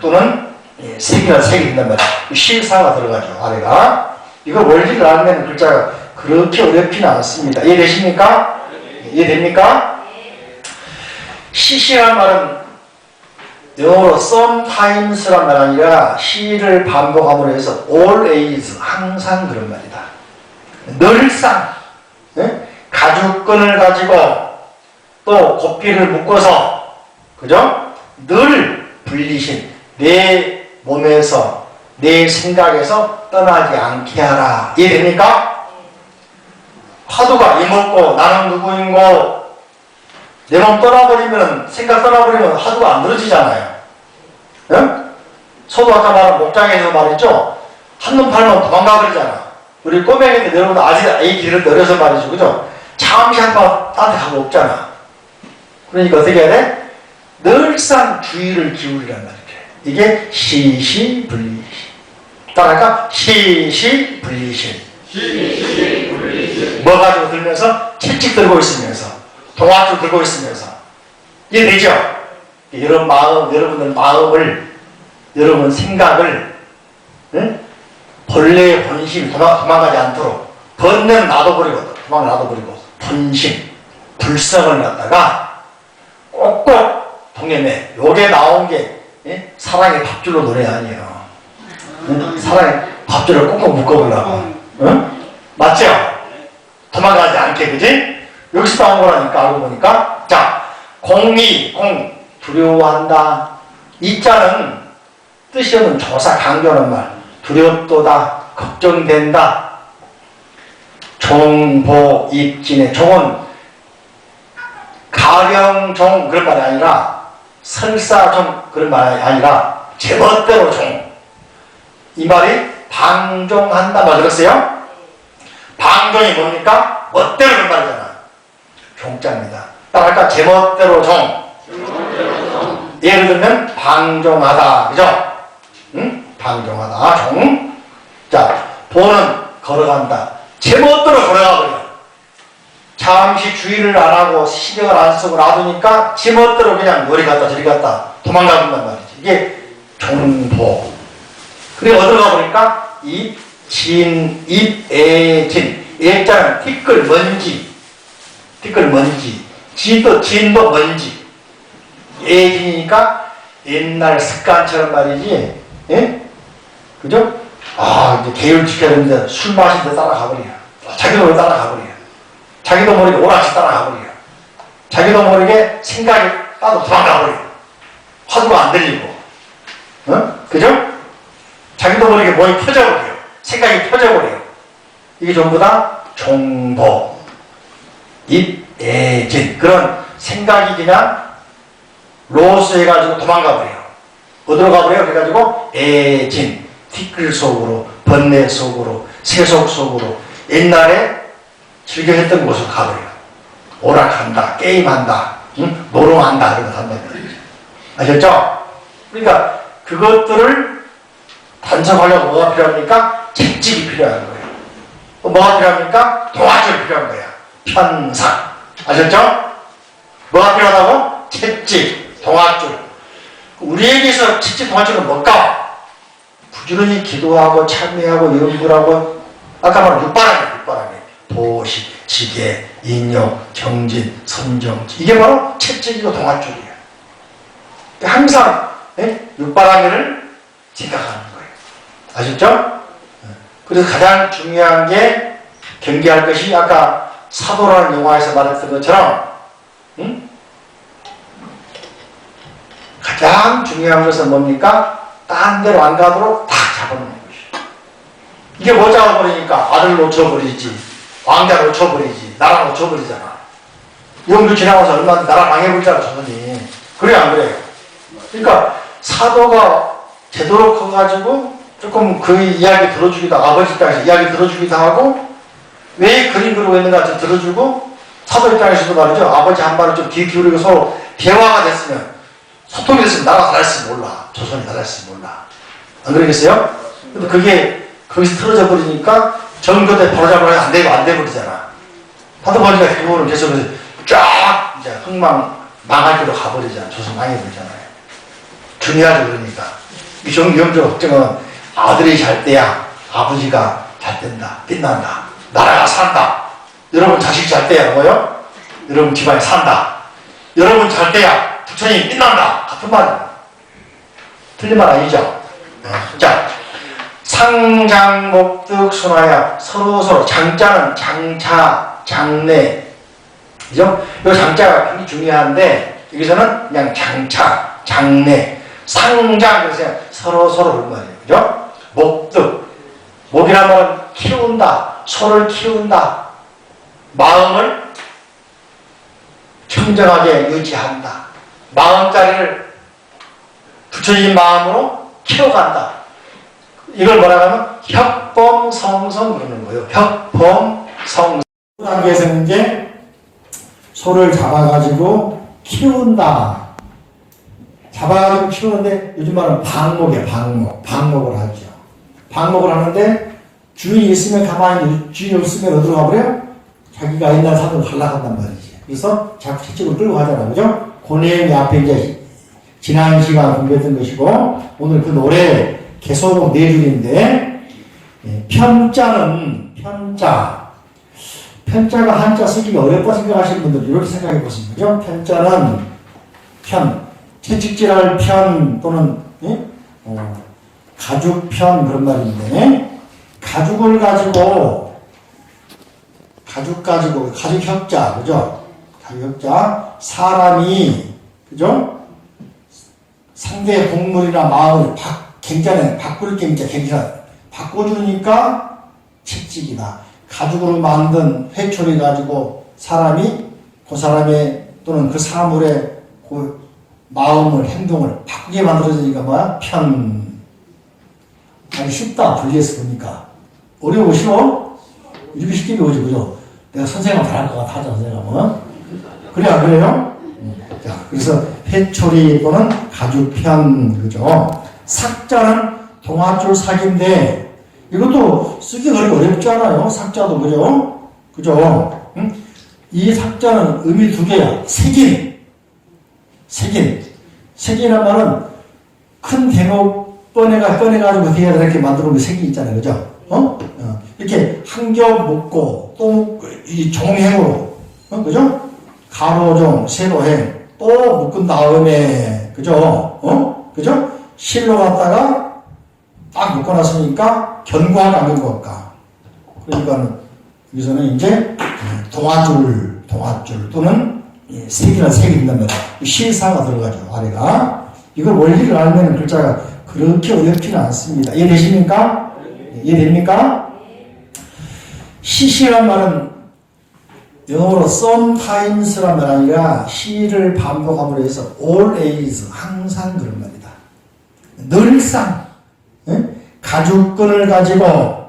A: 또는 색이 된단 말이야. 실사가 들어가죠, 아래가. 이거 원리를 알면 글자가 그렇게 어렵지는 않습니다. 이해되십니까? 이해됩니까? 시시란 말은 영어로 sometimes란 말 아니라 시를 반복함으로 해서 always, 항상 그런 말이다. 늘상, 가죽끈을 가지고 또 고삐를 묶어서, 그죠? 늘 불리신 내 몸에서, 내 생각에서 떠나지 않게 하라. 이해됩니까? 화두가 이먹고 나는 누구인고 내 몸 떠나버리면, 생각 떠나버리면 화두가 안 들어지잖아요. 소도 아까 말한 목장에서 말이죠. 한눈 팔면 도망가버리잖아. 우리 꼬맹이들 내려오면 아직 이 길을 내려서 말이죠. 그죠? 잠시 한번 딴 데 가고 없잖아. 그러니까 어떻게 해야 돼? 늘상 주의를 기울이란 말이야. 이게 시시분리신. 따라할까? 시시분리신. 뭐 가지고 들면서? 채찍 들고 있으면서, 동아줄 들고 있으면서. 이해되죠? 이런 마음, 여러분들 마음을, 여러분 생각을, 본래의 본심이 도망가지 않도록, 번뇌는 놔둬버리고, 도망을 놔둬버리고, 본심, 불성을 갖다가 꼭꼭 동해내. 요게 나온 게, 사랑의 밥줄로 노래 아니에요. 사랑의 밥줄을 꼭꼭 묶어보려고. 맞죠? 도망가지 않게, 그지? 여기서 나온 거라니까, 알고 보니까. 자, 공, 두려워한다. 이 자는 뜻이 없는 조사, 강조하는 말. 두렵도다, 걱정된다. 종, 입진의 종은 가령종 그런 말이 아니라 설사종 그런 말이 아니라 제멋대로 종. 이 말이 방종한다. 뭐 들었어요? 방종이 뭡니까? 멋대로 그런 말이잖아. 종자입니다. 따라할까? 제멋대로 종. 예를 들면 방종하다. 그죠? 방종하다. 종. 자, 보는 걸어간다. 제멋대로 걸어가버려. 잠시 주의를 안 하고 신경을 안 쓰고 놔두니까 제멋대로 그냥 머리 갔다 저리 갔다 도망가본단 말이지. 이게 종보. 그리고 어디로 가보니까 입, 진, 진. 일자는 티끌 먼지. 진도 먼지. 애진이니까 옛날 습관처럼 말이지. 예? 그죠? 이제 계율 지켜야 되는데 술 마시는데 따라가버려. 자기도 모르게 따라가버려. 자기도 모르게 오락시 따라가버려. 자기도 모르게 생각이 따로 도망가버려. 화두가 안 들리고. 그죠? 자기도 모르게 몸이 펴져버려. 생각이 펴져버려. 이게 전부 다 종보, 입애진. 그런 생각이 그냥 로스 해가지고 도망가버려. 어디로 가버려? 그래가지고 애진, 티끌 속으로, 번뇌 속으로, 세속 속으로 옛날에 즐겨 했던 곳으로 가버려. 오락한다, 게임한다, 노름한다, 이런 거 한다는 거죠. 아셨죠? 그러니까 그것들을 단속하려고 뭐가 필요합니까? 채찍이 필요한 거예요. 또 뭐가 필요합니까? 동아줄이 필요한 거야. 편상. 아셨죠? 뭐가 필요하다고? 채찍, 동아줄. 우리에게서 채찍, 동아줄은 뭘까? 부지런히 기도하고 참회하고 염불하고 아까 말한 육바람이 도시, 지계, 인욕, 정진, 선정. 이게 바로 채찍이고 동아줄이에요. 항상 육바람이를 생각하는 거예요. 아셨죠? 그래서 가장 중요한 게 경계할 것이 아까 사도라는 영화에서 말했던 것처럼 가장 중요한 것은 뭡니까? 딴 데로 안 가도록 딱 잡아놓는 것이죠. 이게 못 잡아버리니까 아들 놓쳐버리지, 왕자 놓쳐버리지, 나라 놓쳐버리잖아. 영주 지나가서 얼마 나라 망해버리잖아, 조선이. 그래, 안 그래요? 그러니까 사도가 되도록 커가지고 조금 그 이야기 들어주기도 하고, 아버지 입장에서 이야기 들어주기도 하고, 왜 그림 그리고 있는가 좀 들어주고, 사도 입장에서도 말이죠. 아버지 한 말을 좀 귀 기울이고 서로 대화가 됐으면, 소통이 됐으면 나라가 달랐을지 몰라. 조선이 달랐을지 몰라. 안 그러겠어요? 근데 그게 거기서 틀어져 버리니까 정교대 바로잡으려 안 되고 안 돼버리잖아. 하다 보니까 결국은 계속해서 쫙 이제 망할 길로 가버리잖아. 조선 망해버리잖아요. 중요하죠, 그러니까. 이 정경적 걱정은 아들이 잘 돼야 아버지가 잘 된다. 빛난다. 나라가 산다. 여러분 자식 잘 돼야 뭐요? 여러분 집안이 산다. 여러분 잘 돼야 부처님이 빛난다. 같은 말이에요. 틀린 말 아니죠? 자, 상장목득 순화야 서로서로 장자는 장차, 장내. 그죠? 이 장자가 굉장히 중요한데 여기서는 그냥 장차, 장내. 상장, 그래서 서로서로 말이에요. 그죠? 목득. 목이라면 키운다. 소를 키운다. 마음을 청정하게 유지한다. 마음자리를 부처님 마음으로 키워간다. 이걸 뭐라고 하면 협범성성 그러는 거예요. 협범성성. 단계에서는 이제 소를 잡아가지고 키운다. 잡아가지고 키우는데 요즘 말은 방목이에요. 방목을 하죠. 방목을 하는데 주인이 있으면 가만히 주인이 없으면 어디로 가버려요? 자기가 옛날 사람으로 갈라간단 말이지. 그래서 자꾸 채찍을 끌고 가잖아. 그죠? 그 내용이 앞에 이제 지난 시간 공부했던 것이고 오늘 그 노래 개소곡 4줄인데 편자는 편자가 한자 쓰기가 어렵다 생각하시는 분들 이렇게 생각해 보시면 그죠? 편자는 채찍질할 편 또는 가죽편 그런 말인데 가죽을 가지고 가죽혁자 그죠? 가죽혁자 사람이 그죠? 상대의 공물이나 마음을 바꿀 게 진짜 괜찮아. 바꿔주니까 채찍이다. 가죽으로 만든 회초리 가지고 사람이 그 사람의 또는 그 사물의 그 마음을 행동을 바꾸게 만들어지니까 뭐야? 아니 쉽다. 분리해서 보니까 어려워 쉬워? 이렇게 쉽게 배우지 그죠? 내가 선생님은 잘할 것 같아 선생님은. 그래 안 그래요? 자, 그래서 회초리 또는 가죽편 그죠? 삭자는 동아줄 삭인데 이것도 쓰기 그렇게 어렵지 않아요. 삭자도 그죠? 그죠? 응? 이 삭자는 의미 2개야. 색인이란 말은 큰 대목 꺼내가지고 뒤에다 이렇게 만들어 놓은 색이 있잖아요. 그죠? 이렇게 한 겹 묶고 또 묶고 이 종행으로 그죠? 가로종, 세로행 또 묶은 다음에 그죠? 그죠? 실로 갖다가 딱 묶어놨으니까 견고하가 안 견고할까? 그러니까 여기서는 이제 동아줄 또는 색이나 색이 된단 말이야. 실사가 들어가죠. 아래가. 이걸 원리를 알면 글자가 그렇게 어렵지는 않습니다. 이해되십니까? 이해됩니까? 시시란 말은 영어로 sometimes란 말 아니라 시를 반복함으로 해서 always 항상 그런 말이다. 늘상 가죽끈을 가지고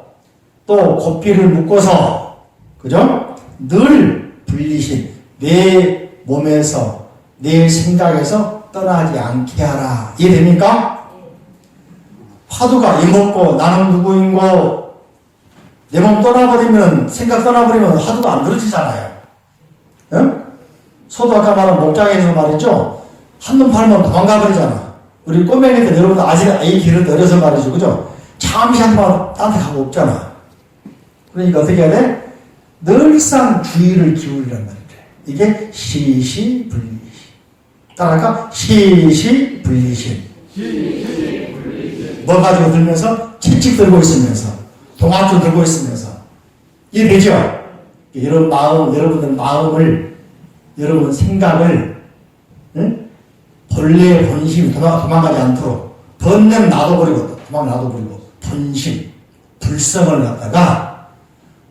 A: 또 고삐를 묶어서 그죠? 늘 분리신 내 몸에서 내 생각에서 떠나지 않게 하라. 이해됩니까? 화두가 이먹고 나는 누구인고 내 몸 떠나버리면 생각 떠나버리면 화두가 안 들어지잖아요. 응? 소도 아까 말한 목장에서 말이죠. 한눈 팔면 도망가버리잖아. 우리 꼬맹이들 여러분 아직 아이 길을 어려서 말이죠. 그죠? 잠시 한번 딴데 가고 없잖아. 그러니까 어떻게 해야 돼? 늘상 주의를 기울이란 말이야. 이게 시시분리신. 따라할까? 시시분리신. 뭐 가지고 들면서? 채찍 들고 있으면서, 동아줄 들고 있으면서. 이해되죠? 여러분 마음, 여러분들 마음을, 여러분 생각을, 응? 본래의 본심이 도망가지 않도록, 번뇌는 놔둬버리고, 도망 놔둬버리고, 본심, 불성을 갖다가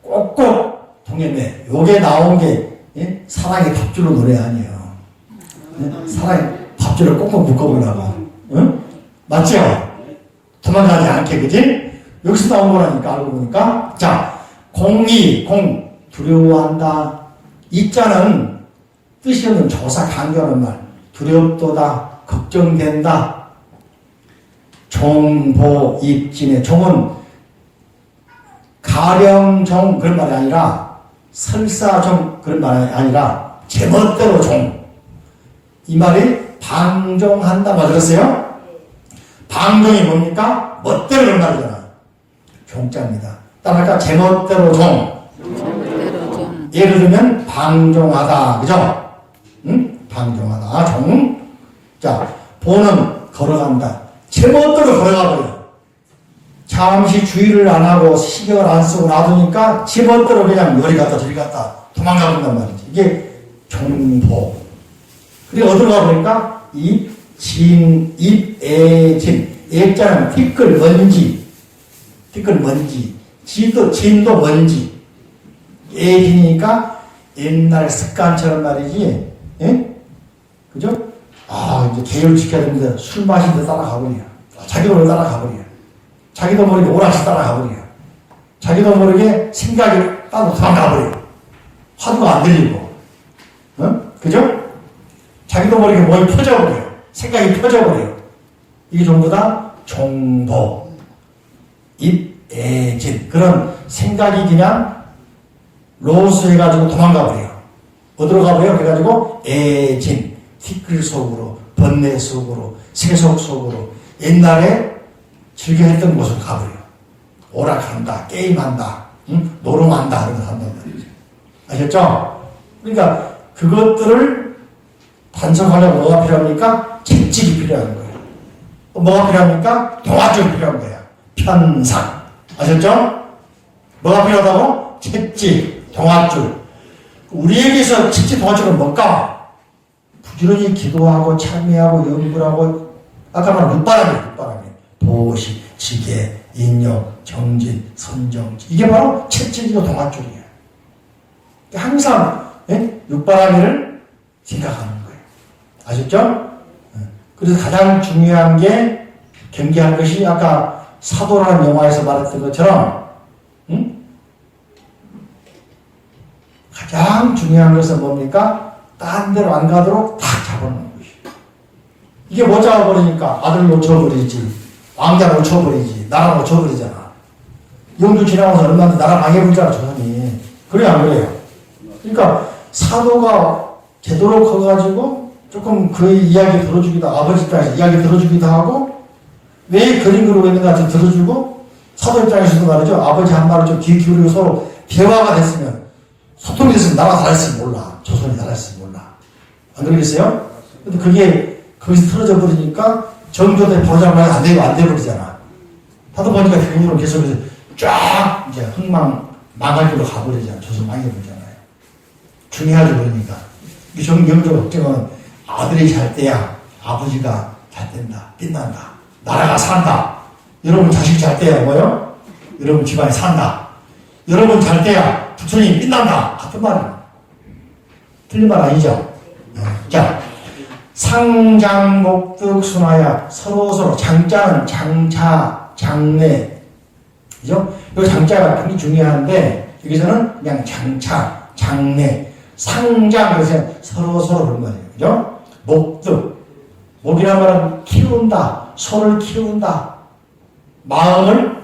A: 꼭꼭 통해내. 요게 나온 게
B: 예? 사랑의 밥줄로 노래 아니에요. 예? 사랑의 밥줄을 꼭꼭 묶어보려고. 응? 맞죠? 도망가지 않게, 그지? 여기서 나온 거라니까, 알고 보니까. 자, 공의, 공, 두려워한다. 이자는 뜻이 없는 조사 강조하는 말. 두렵도다, 걱정된다. 종보, 입진의 종은 가령종 그런 말이 아니라 설사종 그런 말이 아니라 제멋대로 종. 이 말이 방종한다. 맞았어요? 방종이 뭡니까? 멋대로 그런 말이잖아. 종자입니다. 따라할까? 제멋대로 종. 예를 들면 방종하다. 그죠? 응? 방종하다. 종. 자, 보는 걸어간다. 제멋대로 걸어가 버려. 잠시 주의를 안 하고 신경을 안 쓰고 놔두니까 제멋대로 그냥 요리 갔다 저리 갔다 도망가 본단 말이지. 이게 종보. 그리고 어디로 가보니까 입, 진, 입, 애, 진. 애자는 티끌, 먼지. 티끌, 먼지. 진도 먼지. 애진이니까 옛날 습관처럼 말이지. 예? 그죠? 아, 이제 계율 지켜야 됩니다. 술 마시는데 따라가버려. 자기도 모르게 따라가버려. 자기도 모르게 오락실 따라가버려. 자기도 모르게 생각이 따로 도망가버려. 화두가 안 들리고. 어? 그죠? 자기도 모르게 몸이 퍼져버려. 생각이 퍼져버려. 이게 전부 다 종보, 입애진. 그런 생각이 그냥 로스해가지고 도망가버려. 어디로 가버려? 그래가지고 애진. 티끌 속으로, 번뇌 속으로, 세속 속으로 옛날에 즐겨 했던 곳으로 가버려. 오락한다, 게임한다, 응? 노름한다, 이런 거 한단 말이죠. 아셨죠? 그러니까 그것들을 단속하려면 뭐가 필요합니까? 채찍이 필요한 거예요. 또 뭐가 필요합니까? 동화줄이 필요한 거야. 편상. 아셨죠? 뭐가 필요하다고? 채찍, 동화줄. 우리에게서 채찍, 동화줄은 뭘까? 부지런히 기도하고 참여하고 연구하고 아까 말한 눈바람이 보시, 지계, 인력, 정진, 선정지 이게 바로 채찍이고 동화줄이에요. 항상 눈바람이를 생각하는 거예요. 아셨죠? 그래서 가장 중요한 게 경계할 것이 아까 사도라는 영화에서 말했던 것처럼 가장 중요한 것은 뭡니까? 딴 데로 안 가도록 딱 잡아놓는 것이. 이게 못 잡아버리니까 아들 놓쳐버리지, 왕자 놓쳐버리지, 나라 놓쳐버리잖아. 영주 지나가서 얼마나 나라 망해버리잖아, 조선이. 그래, 안 그래요? 그러니까 사도가 제대로 커가지고 조금 그 이야기 들어주기도, 아버지 입장에서 이야기 들어주기도 하고, 왜 그림 그리고 있는가 좀 들어주고, 사도 입장에서도 말이죠. 아버지 한 말을 좀 귀 기울이고 서로 대화가 됐으면, 소통이 됐으면 나라가 달랐으면 몰라. 조선이 달랐으면 몰라. 안 그러겠어요? 근데 그게 거기서 틀어져 버리니까 정조대 바로잡으면 안 돼버리잖아. 하다 보니까 대국으로 계속해서 쫙 이제 망할 길로 가버리잖아. 조선 망해버리잖아요. 중요하죠, 그러니까. 이 정경조 걱정은 아들이 잘 돼야 아버지가 잘 된다. 빛난다. 나라가 산다. 여러분 자식 잘 돼야 뭐요? 여러분 집안이 산다. 여러분 잘 돼야 부처님이 빛난다. 같은 말이에요. 틀린 말 아니죠? 자, 상장목득 순화야. 서로서로 장자는 장차, 장내. 그죠? 이 장자가 굉장히 중요한데, 여기서는 그냥 장차, 장내. 상장, 그래서 서로서로 그런 말이에요. 그죠? 목득. 목이란 말은 키운다. 소를 키운다. 마음을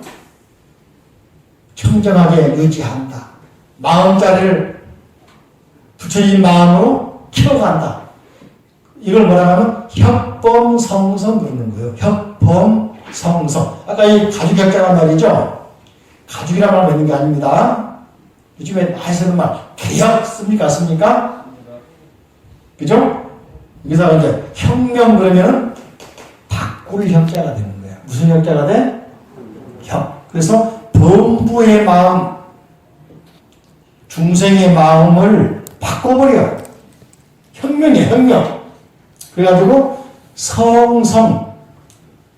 B: 청정하게 유지한다. 마음자리를 부처님 마음으로 키워간다. 이걸 뭐라 하면 협범성성 그러는 거예요. 협범성성. 아까 이 가죽약자란 말이죠. 가죽이란 말 믿는 게 아닙니다. 요즘에 많이 쓰는 말 개혁 씁니까? 그죠? 여기서 이제 혁명 그러면은 바꿀 협자가 되는 거야. 무슨 협자가 돼? 협. 그래서 범부의 마음, 중생의 마음을 바꿔버려. 혁명이에요, 혁명. 그래가지고 성성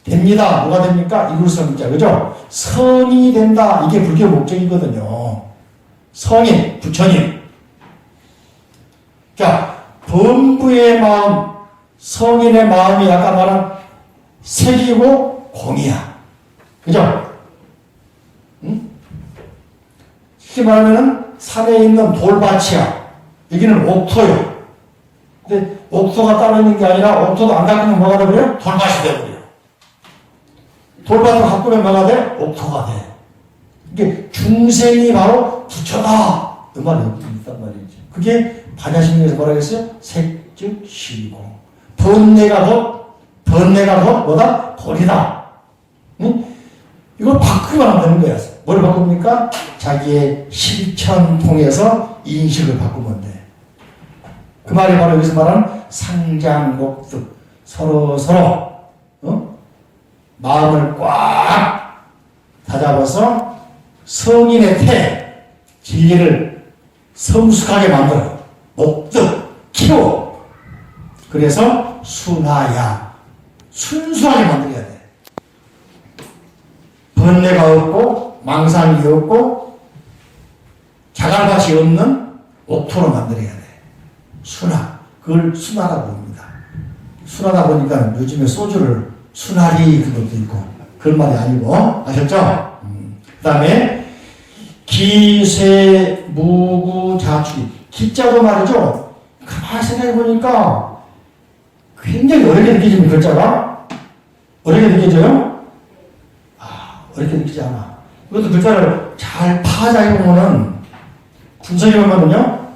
B: 됩니다. 뭐가 됩니까? 이룰성자, 그죠? 성이 된다. 이게 불교 목적이거든요. 성인, 부처님. 자, 범부의 마음, 성인의 마음이 아까 말한 색이고 공이야. 그죠? 응? 쉽게 말하면 산에 있는 돌밭이야. 여기는 옥토요. 근데 옥토가 따로 있는 게 아니라 옥토도 안 갖고 있는 뭐가 되버려? 돌밭이 되버려. 돌밭을 갖고 있는 뭐가 돼? 옥토가 돼. 이게 중생이 바로 부처다. 그 말이 있단 말이지. 그게 반야심리에서 뭐라고 했어요? 색즉 시공. 번뇌가 뭐다? 돌이다. 응? 이걸 바꾸면 안 되는 거야. 뭘 바꿉니까? 자기의 실천 통해서 인식을 바꾸면 돼. 그 말이 바로 여기서 말하는 상장목득. 서로 마음을 꽉 다잡아서 성인의 태, 진리를 성숙하게 만들어. 목득, 키워. 그래서 순하야. 순수하게 만들어야 돼. 번뇌가 없고, 망상이 없고, 자갈밭이 없는 옥토로 만들어야 돼. 순하. 그걸 순하라고 봅니다. 순하다 보니까 요즘에 소주를 순하리 그것도 있고, 그런 말이 아니고, 아셨죠? 그 다음에, 기세, 무구, 자축. 기자도 말이죠. 가만히 생각해보니까 굉장히 어렵게 느껴지는 글자가 어렵게 느껴져요? 어렵게 느끼지 않아. 이것도 글자를 잘 파자해보면은 분석해보면은요,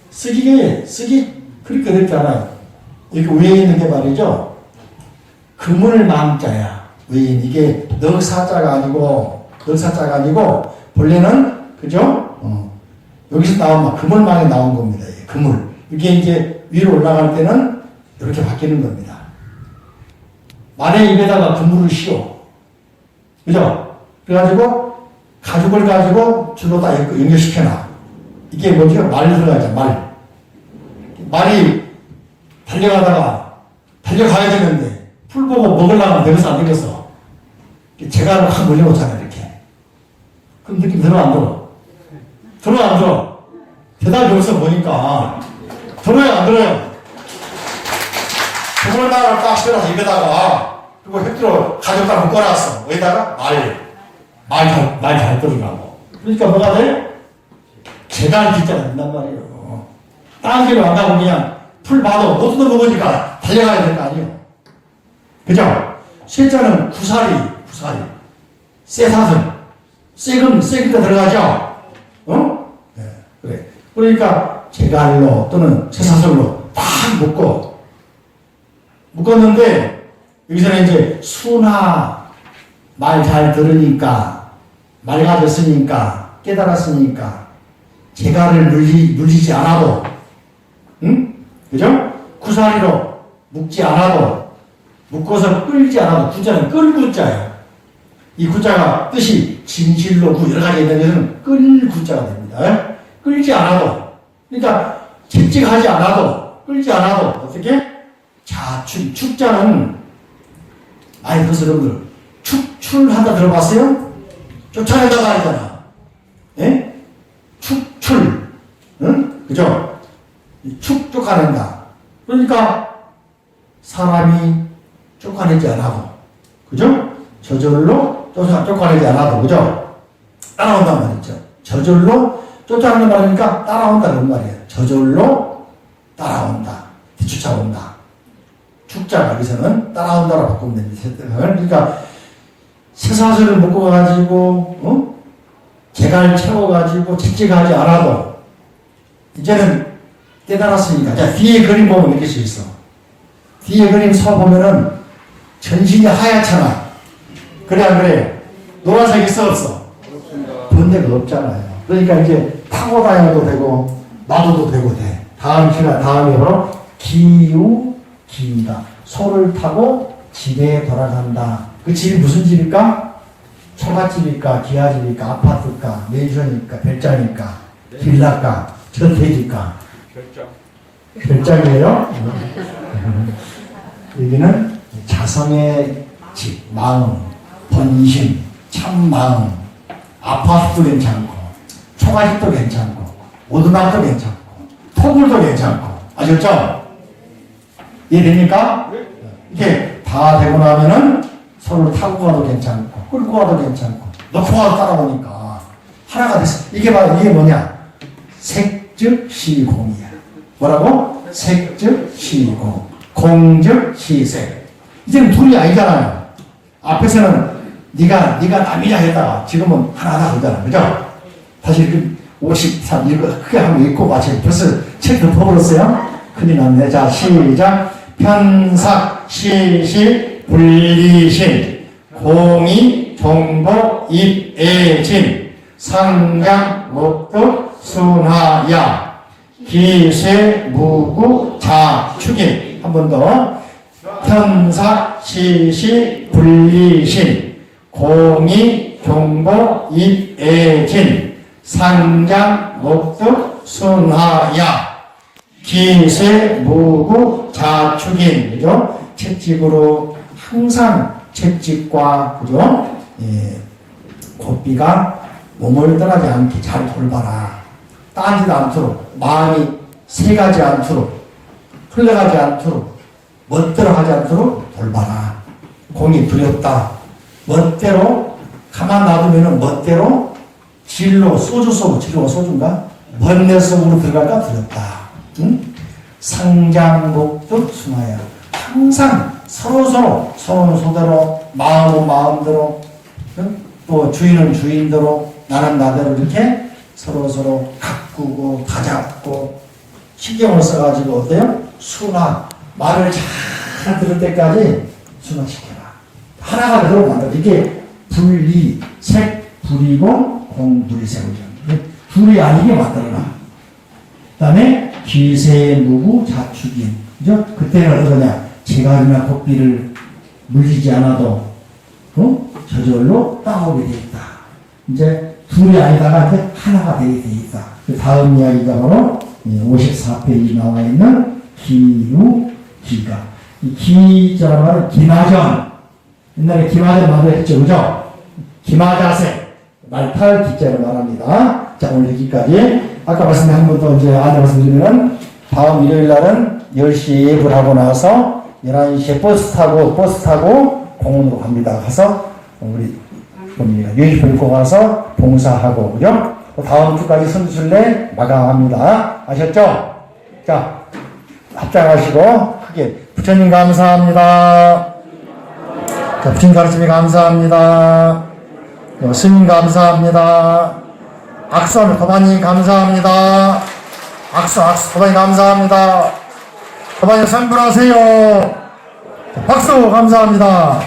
B: 쓰기 그렇게 어렵지 않아요. 이렇게 위에 있는 게 말이죠. 금을 망자야. 위에 이게 넉사자가 아니고, 본래는, 그죠? 여기서 나온 그물망에 나온 겁니다. 그물. 이게 이제 위로 올라갈 때는 이렇게 바뀌는 겁니다. 말의 입에다가 그물을 씌워. 그죠? 그래가지고 가죽을 가지고 줄로 다 연결시켜놔. 이게 뭐죠? 말 들어가죠. 말이 달려가야 되는데 풀 보고 먹으려면 되겠어 안 되겠어? 재갈을 확 물려놓잖아 이렇게. 그럼 느낌 들어 안 들어? 들어 안 들어? 대답이 없어 보니까 들어요 안 들어요? 그물망을 딱 씌워놔서 입에다가 그리고 획기로 가죽다 묶어놨어. 어디다가? 말 잘 들으라고. 그러니까 뭐가 돼? 재갈 기자가 된단 말이에요. 다른 길로 안 가고 그냥 풀 봐도 못 뜯어먹으니까 달려가야 될 거 아니에요. 그죠? 쇠자는 구사리. 쇠사슬. 쇠기가 들어가죠? 네, 그래. 그러니까 재갈로 또는 쇠사슬로 딱 묶었는데 여기서는 이제 순하 말 잘 들으니까 맑아졌으니까 깨달았으니까 재갈을 물리지 않아도 그죠? 구사리로 묶지 않아도 묶어서 끌지 않아도 구자는 끌구자예요. 이 구자가 뜻이 진실로 여러 가지 있는 데는 끌구자가 됩니다. 끌지 않아도 그러니까 채찍하지 않아도 끌지 않아도 어떻게? 자축, 축자는 많이 들어서 여러분들 축출하다 들어봤어요? 쫓아내다 말이잖아. 예? 축출. 응? 그죠? 쫓아낸다. 그러니까 사람이 쫓아내지 않아도 그죠? 저절로 쫓아내지 않아도 그죠? 따라온단 말이죠. 저절로 쫓아내는 말이니까 따라온다 그런 말이에요. 저절로 따라온다. 뒤쫓아온다. 축자가 여기서는 따라온다로 바꾸면 됩니다. 그러니까 쇠사슬을 묶어가지고 재갈 채워가지고 채찍하지 않아도 이제는 깨달았으니까. 자, 뒤에 그림 보면 느낄 수 있어. 뒤에 그림 서보면은 전신이 하얗잖아. 그래 안 그래? 노란색 있어 없어? 번뇌가 없잖아요. 그러니까 이제 타고 다녀도 되고 놔둬도 되고 돼. 다음이 바로 기다. 소를 타고 집에 돌아간다. 그 집이 무슨 집일까? 초가집일까? 기아집일까? 아파트일까? 매주니까? 별장일까? 빌라일까? 저택일까? 별장이에요? 여기는 자성의 집, 마음, 본심, 참 마음, 아파트도 괜찮고, 초가집도 괜찮고, 오두막도 괜찮고, 토굴도 괜찮고, 아셨죠? 이해됩니까? 이렇게 다 되고 나면은 서로 타고 가도 괜찮고, 끌고 가도 괜찮고, 넣고 가도 따라오니까 하나가 됐어. 이게 뭐냐? 색즉 시공이야. 뭐라고? 색즉 시공. 공즉 시색. 이제는 둘이 아니잖아요. 앞에서는 네가 남이냐 했다가 지금은 하나다 그러잖아. 그죠? 다시 53 이거 크게 한번 읽고 마치고 벌써 책 덮어버렸어요? 큰일 났네. 자, 시작. 편삭, 시시, 분리신, 공이, 종복, 입애진, 상장, 목득, 순하야, 기세, 무구, 자축인. 한 번 더. 편삭, 시시, 분리신, 공이, 종복, 입애진, 상장, 목득, 순하야, 기세, 무구, 자축인. 그죠? 채찍으로 항상 채찍과, 그죠? 예, 고삐가 몸을 떠나지 않게 잘 돌봐라. 따지도 않도록, 마음이 새가지 않도록, 흘러가지 않도록, 멋대로 하지 않도록 돌봐라. 공이 두렵다. 멋대로, 가만 놔두면 멋대로 진로, 소주 쏘고, 진로가 소주인가? 번뇌 속으로 들어갈까 두렵다. 응? 상장목득 순하야. 항상 서로서로, 서로는 서대로, 마음은 마음대로, 응? 또 주인은 주인대로, 나는 나대로 이렇게 서로서로 가꾸고, 다잡고, 신경을 써가지고, 어때요? 순화. 말을 잘 들을 때까지 순화시켜라. 하나가 되도록 만들어. 이게 분리, 색, 불이고, 공분리색이죠. 둘이 아니게 만들어라. 그 다음에 기세, 무구, 자축인. 그죠? 그때는 어떠냐? 제갈이나 고삐를 물리지 않아도, 저절로 따오게 돼 있다. 이제 둘이 아니다가 이제 하나가 되게 돼 있다. 그 다음 이야기가 바로 54페이지 나와 있는 기루, 기가. 이 기자란 말은 기마전. 옛날에 기마전 말을 했죠. 그죠? 기마자세. 말탈 기자를 말합니다. 자, 오늘 여기까지. 아까 말씀드린 한 번 더 이제 안내 말씀드리면, 다음 일요일 날은 10시에 예불 하고 나서 11시에 버스 타고 공원으로 갑니다. 가서 우리 유니폼 입고 가서 봉사하고, 그죠? 다음 주까지 선수순례 마감합니다. 아셨죠? 자, 합장하시고 크게 부처님 감사합니다. 자, 부처님 가르침에 감사합니다. 스님 감사합니다. 악수 도마님 감사합니다. 악수 도마님 감사합니다. 도마님 상불하세요. 박수 감사합니다.